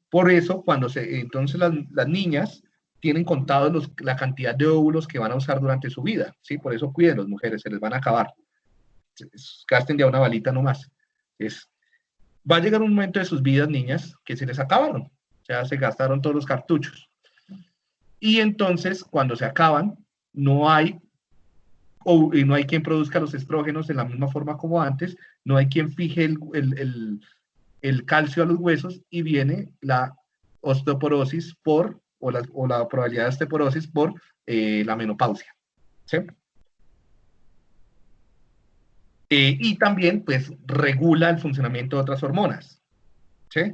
Por eso, entonces las niñas tienen contado la cantidad de óvulos que van a usar durante su vida, ¿sí? Por eso cuiden las mujeres, se les van a acabar. Gasten ya una balita nomás. Va a llegar un momento de sus vidas, niñas, que se les acabaron. O sea, se gastaron todos los cartuchos. Y entonces, cuando se acaban, no hay quien produzca los estrógenos de la misma forma como antes, no hay quien fije el calcio a los huesos, y viene la osteoporosis o la probabilidad de osteoporosis por la menopausia, ¿sí? Y también, pues, regula el funcionamiento de otras hormonas, ¿sí?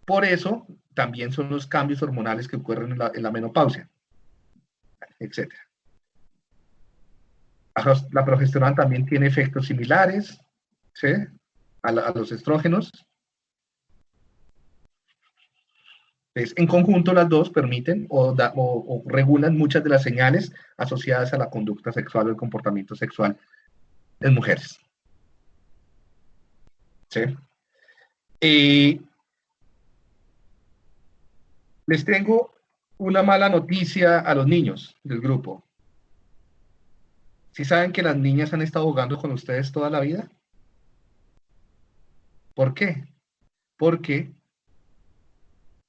Por eso, también son los cambios hormonales que ocurren en la menopausia, etc. La progesterona también tiene efectos similares, ¿sí? A los estrógenos. Entonces, en conjunto, las dos permiten o regulan muchas de las señales asociadas a la conducta sexual o el comportamiento sexual en mujeres. ¿Sí? Les tengo una mala noticia a los niños del grupo. ¿Sí saben que las niñas han estado jugando con ustedes toda la vida? ¿Por qué? Porque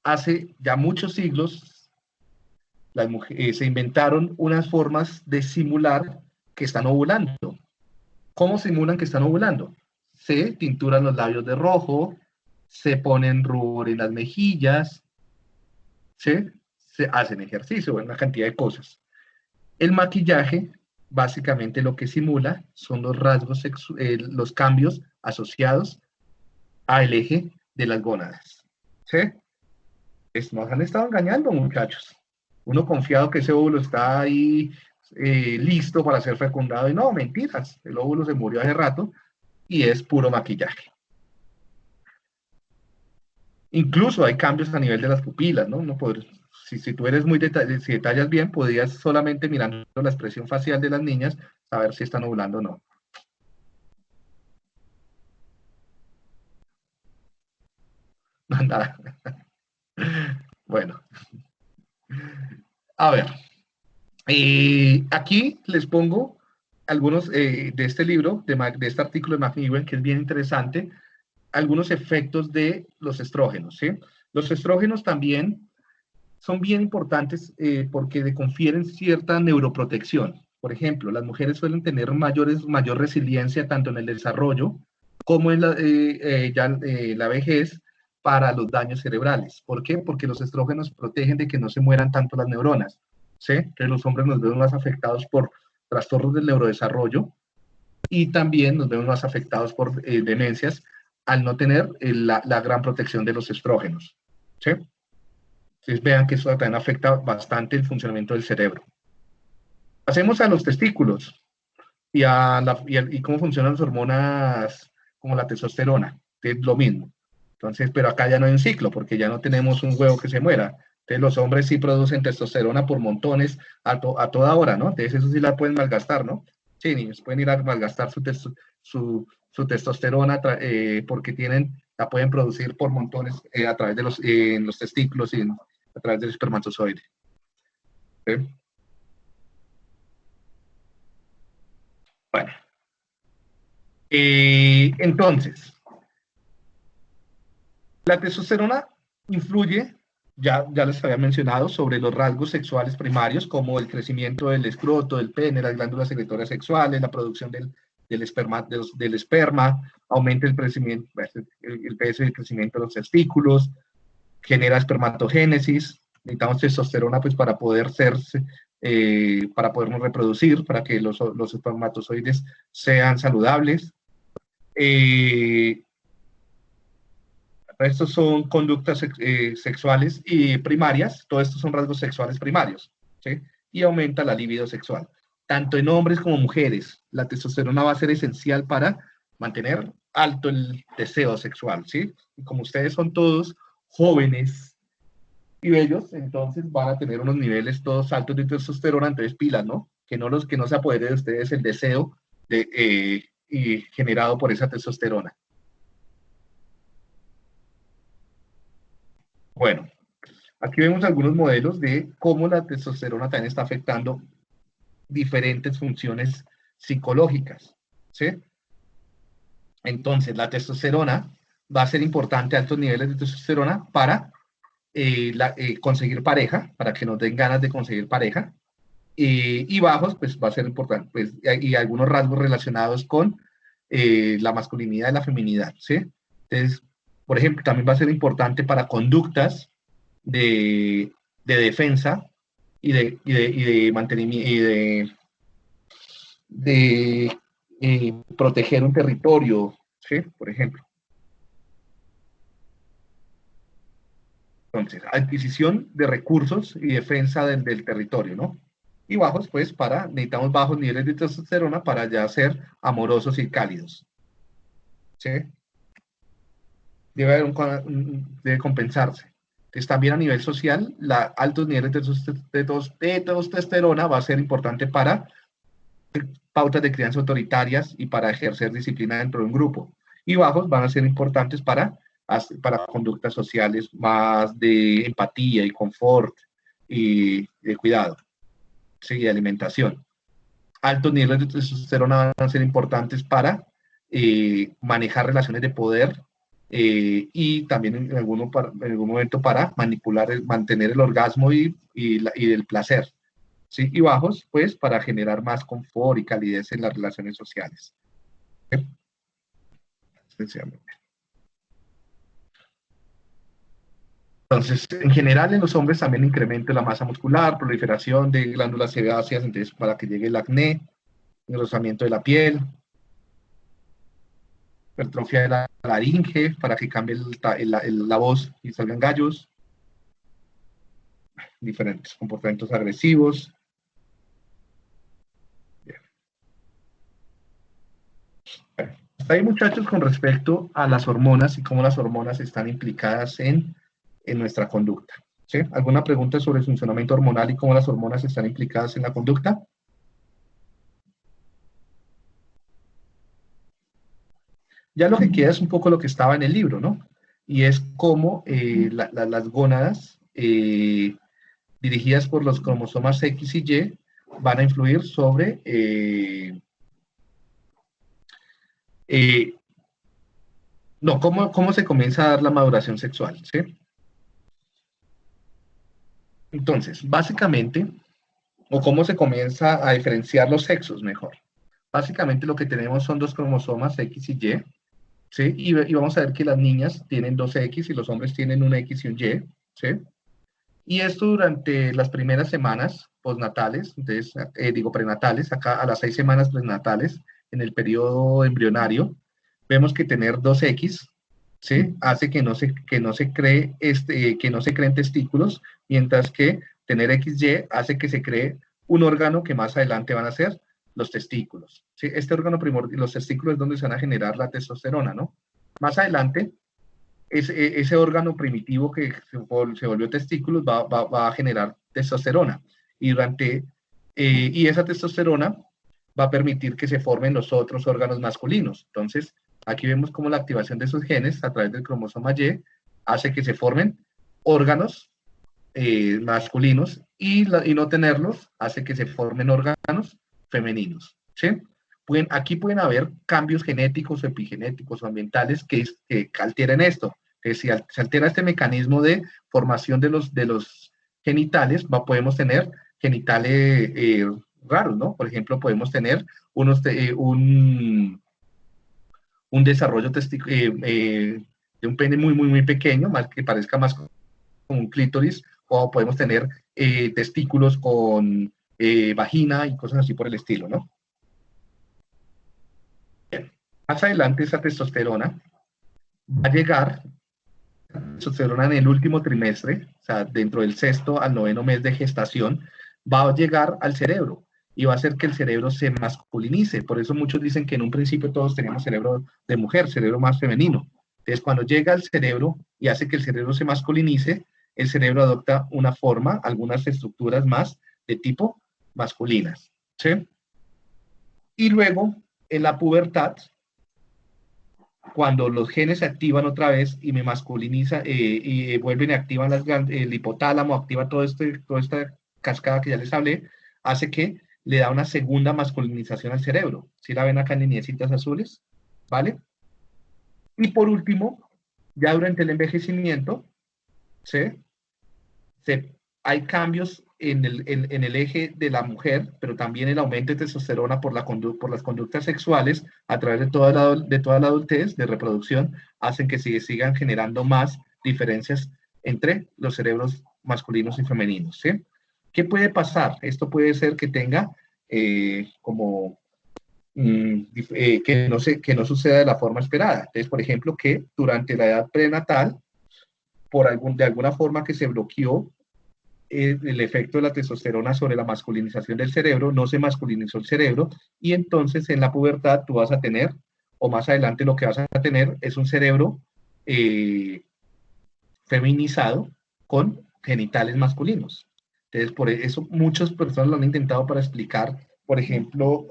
hace ya muchos siglos las mujeres se inventaron unas formas de simular que están ovulando. ¿Cómo simulan que están ovulando? Se tinturan los labios de rojo, se ponen rubor en las mejillas, ¿sí? Se hacen ejercicio, una cantidad de cosas. El maquillaje, básicamente lo que simula son los rasgos, los cambios asociados al eje de las gónadas, ¿sí? Nos han estado engañando, muchachos. Uno confiado que ese óvulo está ahí listo para ser fecundado, y no, mentiras, el óvulo se murió hace rato y es puro maquillaje. Incluso hay cambios a nivel de las pupilas, ¿no? Si tú eres si detallas bien, podrías solamente mirando la expresión facial de las niñas saber si están ovulando o no. Nada. Bueno. A ver. Aquí les pongo algunos de este libro, de este artículo de McNiven, que es bien interesante, algunos efectos de los estrógenos, ¿sí? Los estrógenos también son bien importantes porque le confieren cierta neuroprotección. Por ejemplo, las mujeres suelen tener mayor resiliencia tanto en el desarrollo como en la vejez para los daños cerebrales. ¿Por qué? Porque los estrógenos protegen de que no se mueran tanto las neuronas. ¿Sí? Entonces los hombres nos vemos más afectados por trastornos del neurodesarrollo y también nos vemos más afectados por demencias al no tener la gran protección de los estrógenos. ¿Sí? Entonces vean que eso también afecta bastante el funcionamiento del cerebro. Pasemos a los testículos y cómo funcionan las hormonas como la testosterona, que es lo mismo. Entonces, pero acá ya no hay un ciclo, porque ya no tenemos un huevo que se muera. Entonces, los hombres sí producen testosterona por montones a toda hora, ¿no? Entonces, eso sí la pueden malgastar, ¿no? Sí, niños, pueden ir a malgastar su testosterona porque la pueden producir por montones a través de los testículos y a través del espermatozoide. ¿Sí? Bueno. Entonces, la testosterona influye, ya les había mencionado, sobre los rasgos sexuales primarios, como el crecimiento del escroto, del pene, las glándulas secretorias sexuales, la producción del esperma, aumenta el crecimiento, el peso y el crecimiento de los testículos, genera espermatogénesis. Necesitamos testosterona pues, para podernos reproducir, para que los espermatozoides sean saludables. Estos son conductas sexuales y primarias, todos estos son rasgos sexuales primarios, ¿sí? Y aumenta la libido sexual. Tanto en hombres como mujeres, la testosterona va a ser esencial para mantener alto el deseo sexual, ¿sí? Y como ustedes son todos jóvenes y bellos, entonces van a tener unos niveles todos altos de testosterona, entonces pilas, ¿no? Que no se apodere de ustedes el deseo y generado por esa testosterona. Bueno, aquí vemos algunos modelos de cómo la testosterona también está afectando diferentes funciones psicológicas, ¿sí? Entonces, la testosterona va a ser importante, altos niveles de testosterona, para conseguir pareja, para que nos den ganas de conseguir pareja, y bajos, pues va a ser importante, pues, y algunos rasgos relacionados con la masculinidad y la feminidad, ¿sí? Entonces, por ejemplo, también va a ser importante para conductas de defensa y de mantenimiento y de proteger un territorio, ¿sí? Por ejemplo. Entonces, adquisición de recursos y defensa del territorio, ¿no? Y bajos, pues, necesitamos bajos niveles de testosterona para ya ser amorosos y cálidos. ¿Sí? Debe compensarse. Entonces, también a nivel social, altos niveles de testosterona va a ser importante para pautas de crianza autoritarias y para ejercer disciplina dentro de un grupo. Y bajos van a ser importantes para conductas sociales más de empatía y confort y de cuidado, sí, de alimentación. Altos niveles de testosterona van a ser importantes para manejar relaciones de poder y también en algún momento para mantener el orgasmo y el placer. ¿Sí? Y bajos, pues, para generar más confort y calidez en las relaciones sociales. ¿Sí? Esencialmente. Entonces, en general, en los hombres también incrementa la masa muscular, proliferación de glándulas sebáceas, entonces para que llegue el acné, engrosamiento de la piel, hipertrofia de la laringe, para que cambie la voz y salgan gallos, diferentes comportamientos agresivos. Bien. Bueno, hasta ahí, muchachos, con respecto a las hormonas y cómo las hormonas están implicadas en nuestra conducta. ¿Sí? ¿Alguna pregunta sobre el funcionamiento hormonal y cómo las hormonas están implicadas en la conducta? Ya lo que queda es un poco lo que estaba en el libro, ¿no? Y es cómo las gónadas dirigidas por los cromosomas X y Y van a influir sobre cómo se comienza a dar la maduración sexual, ¿sí? Entonces, básicamente, o cómo se comienza a diferenciar los sexos mejor. Básicamente lo que tenemos son dos cromosomas X y Y, ¿sí? Y vamos a ver que las niñas tienen dos X y los hombres tienen un X y un Y, ¿sí? Y esto durante las primeras semanas postnatales, entonces, prenatales, acá a las 6 semanas prenatales, en el periodo embrionario, vemos que tener dos X, ¿sí? Hace que no se creen testículos, mientras que tener XY hace que se cree un órgano que más adelante van a ser los testículos, ¿sí? Este órgano primordial, los testículos es donde se van a generar la testosterona, ¿no? Más adelante, ese órgano primitivo que se volvió testículos va a generar testosterona. Y esa testosterona va a permitir que se formen los otros órganos masculinos. Entonces, aquí vemos cómo la activación de esos genes a través del cromosoma Y hace que se formen órganos masculinos y no tenerlos hace que se formen órganos femeninos, ¿sí? Aquí pueden haber cambios genéticos o epigenéticos o ambientales que alteren esto. Que si se altera este mecanismo de formación de los genitales, podemos tener genitales raros, ¿no? Por ejemplo, podemos tener un desarrollo de un pene muy, muy, muy pequeño, más que parezca más como un clítoris, o podemos tener testículos con vagina y cosas así por el estilo, ¿no? Bien. Más adelante esa testosterona va a llegar, testosterona en el último trimestre, o sea, dentro del 6º al 9º mes de gestación, va a llegar al cerebro y va a hacer que el cerebro se masculinice. Por eso muchos dicen que en un principio todos tenemos cerebro de mujer, cerebro más femenino. Entonces, cuando llega al cerebro y hace que el cerebro se masculinice, el cerebro adopta una forma, algunas estructuras más de tipo masculinas, ¿sí? Y luego, en la pubertad, cuando los genes se activan otra vez y me masculiniza y vuelven y activan el hipotálamo, activa toda esta cascada que ya les hablé, hace que le da una segunda masculinización al cerebro. ¿Sí la ven acá en lineecitas azules? ¿Vale? Y por último, ya durante el envejecimiento, ¿sí? Hay cambios en el eje de la mujer, pero también el aumento de testosterona por las conductas sexuales a través de toda la adultez, de reproducción, hacen que sigan generando más diferencias entre los cerebros masculinos y femeninos, ¿sí? ¿Qué puede pasar? Esto puede ser que tenga que no suceda de la forma esperada. Entonces, por ejemplo, que durante la edad prenatal, de alguna forma que se bloqueó el efecto de la testosterona sobre la masculinización del cerebro, no se masculinizó el cerebro, y entonces en la pubertad tú vas a tener, o más adelante lo que vas a tener es un cerebro feminizado con genitales masculinos. Entonces, por eso muchas personas lo han intentado para explicar, por ejemplo,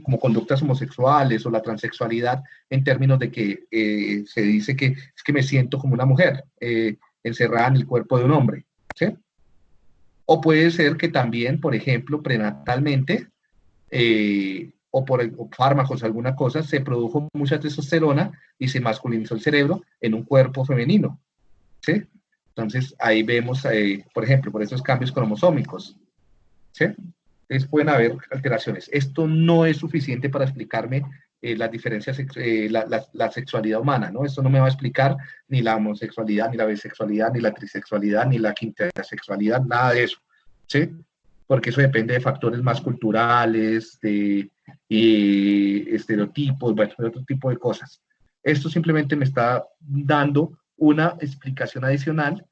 como conductas homosexuales o la transexualidad, en términos de que se dice que es que me siento como una mujer encerrada en el cuerpo de un hombre, ¿sí? O puede ser que también, por ejemplo, prenatalmente o por fármacos, alguna cosa, se produjo mucha testosterona y se masculinizó el cerebro en un cuerpo femenino, ¿sí? Entonces, ahí vemos, por ejemplo, por esos cambios cromosómicos, ¿sí? Entonces, pueden haber alteraciones. Esto no es suficiente para explicarme las diferencias, la sexualidad humana, ¿no? Esto no me va a explicar ni la homosexualidad, ni la bisexualidad, ni la trisexualidad, ni la quintersexualidad, nada de eso, ¿sí? Porque eso depende de factores más culturales, de estereotipos, bueno, de otro tipo de cosas. Esto simplemente me está dando una explicación adicional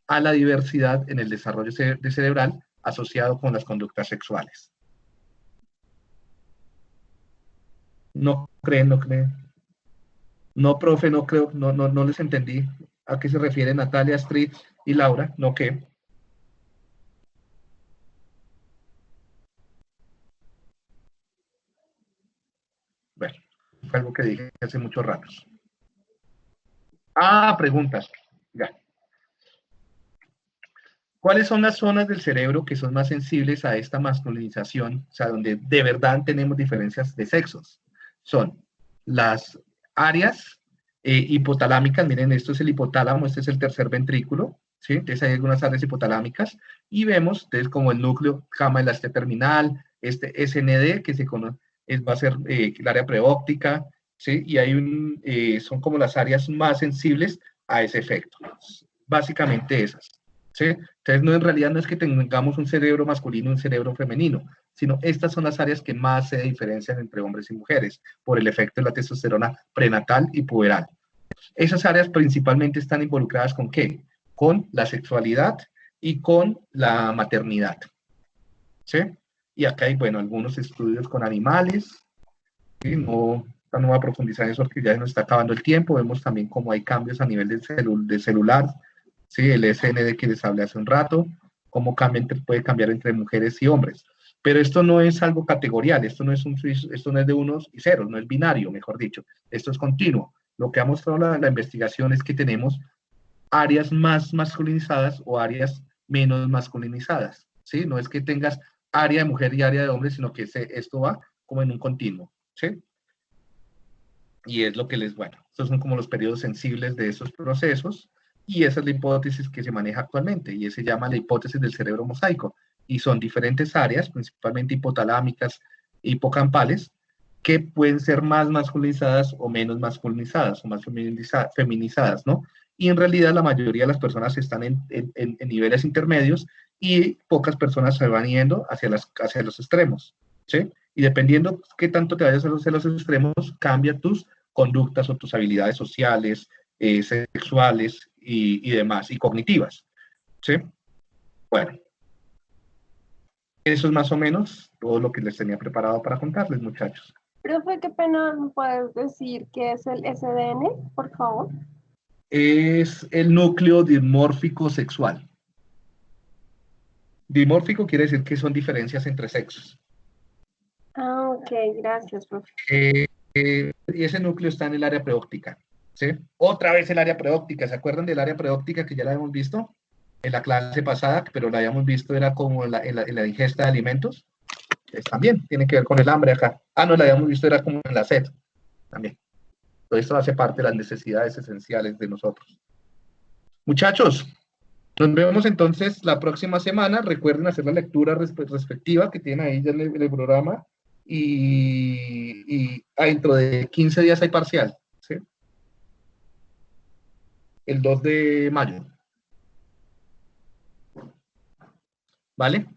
a la diversidad en el desarrollo cerebral asociado con las conductas sexuales. No creen. No, profe, no creo, no les entendí a qué se refiere Natalia, Astrid y Laura, no qué. Bueno, fue algo que dije hace muchos ratos. Preguntas. Ya. ¿Cuáles son las zonas del cerebro que son más sensibles a esta masculinización? O sea, donde de verdad tenemos diferencias de sexos. Son las áreas hipotalámicas. Miren, esto es el hipotálamo, este es el tercer ventrículo, ¿sí? Entonces hay algunas áreas hipotalámicas y vemos, entonces, como el núcleo cama elástica terminal, este SND, que se conoce, va a ser el área preóptica, ¿sí? Y hay son como las áreas más sensibles a ese efecto. Básicamente esas, ¿sí? Entonces, no, en realidad no es que tengamos un cerebro masculino y un cerebro femenino, sino estas son las áreas que más se diferencian entre hombres y mujeres por el efecto de la testosterona prenatal y puberal. Esas áreas principalmente están involucradas ¿con qué? Con la sexualidad y con la maternidad, ¿sí? Y acá hay, bueno, algunos estudios con animales, ¿sí? No voy a profundizar en eso porque ya nos está acabando el tiempo. Vemos también cómo hay cambios a nivel de celular, ¿sí? El SND que les hablé hace un rato, cómo puede cambiar entre mujeres y hombres. Pero esto no es algo categorial, esto no es de unos y ceros, no es binario, mejor dicho. Esto es continuo. Lo que ha mostrado la investigación es que tenemos áreas más masculinizadas o áreas menos masculinizadas, ¿sí? No es que tengas área de mujer y área de hombre, sino que esto va como en un continuo, ¿sí? Y es lo que bueno, estos son como los periodos sensibles de esos procesos, y esa es la hipótesis que se maneja actualmente, y se llama la hipótesis del cerebro mosaico, y son diferentes áreas, principalmente hipotalámicas e hipocampales, que pueden ser más masculinizadas o menos masculinizadas, o más feminizadas, ¿no? Y en realidad la mayoría de las personas están en niveles intermedios, y pocas personas se van yendo hacia los extremos, ¿sí? Y dependiendo qué tanto te vayas hacia los extremos, cambia tus conductas o tus habilidades sociales, sexuales y demás, y cognitivas, ¿sí? Bueno, eso es más o menos todo lo que les tenía preparado para contarles, muchachos. Profe, qué pena, ¿me puedes decir qué es el SDN, por favor? Es el núcleo dimórfico sexual. Dimórfico quiere decir que son diferencias entre sexos. Ah, ok, gracias, profe. Y ese núcleo está en el área preóptica, ¿sí? Otra vez el área preóptica, ¿se acuerdan del área preóptica que ya la habíamos visto en la clase pasada, pero la habíamos visto era como en la ingesta de alimentos? Pues también tiene que ver con el hambre acá. Ah, no, la habíamos visto era como en la sed, también. Todo esto hace parte de las necesidades esenciales de nosotros. Muchachos, nos vemos entonces la próxima semana. Recuerden hacer la lectura respectiva que tienen ahí ya en el programa. Y dentro de 15 días hay parcial, ¿sí? El 2 de mayo. ¿Vale?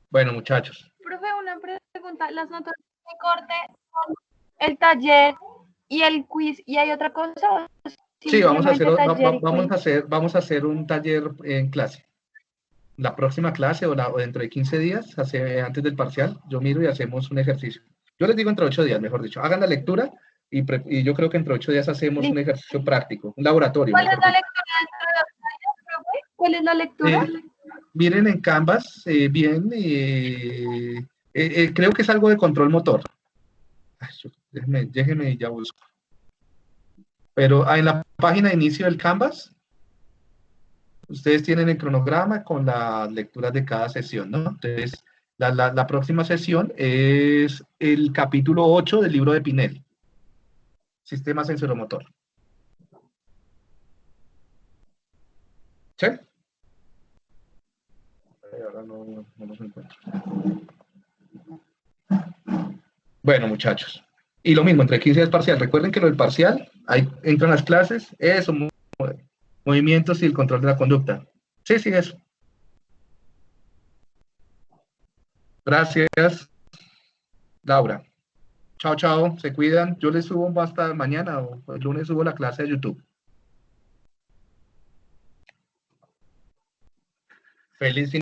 Bueno, muchachos. Profe, una pregunta. Las notas de corte son el taller y el quiz, ¿y hay otra cosa? Sí, vamos a Taller hacer un taller en clase. La próxima clase o dentro de 15 días, antes del parcial, yo miro y hacemos un ejercicio. Yo les digo entre 8 días, mejor dicho. Hagan la lectura y yo creo que entre 8 días hacemos un ejercicio práctico, un laboratorio. ¿Cuál es la lectura dentro de los talleres, profe? ¿Cuál es la lectura? Miren en Canvas, bien, creo que es algo de control motor. Ay, déjenme y ya busco. Pero en la página de inicio del Canvas, ustedes tienen el cronograma con las lecturas de cada sesión, ¿no? Entonces, la próxima sesión es el capítulo 8 del libro de Pinel, Sistema Sensoromotor. ¿Sí? Ahora no los encuentro. Bueno, muchachos. Y lo mismo, entre 15 días parcial. Recuerden que lo del parcial, ahí entran las clases, eso, movimientos y el control de la conducta. Sí, eso. Gracias, Laura. Chao, chao, se cuidan. Yo les subo hasta mañana o el lunes subo la clase de YouTube. Feliz fin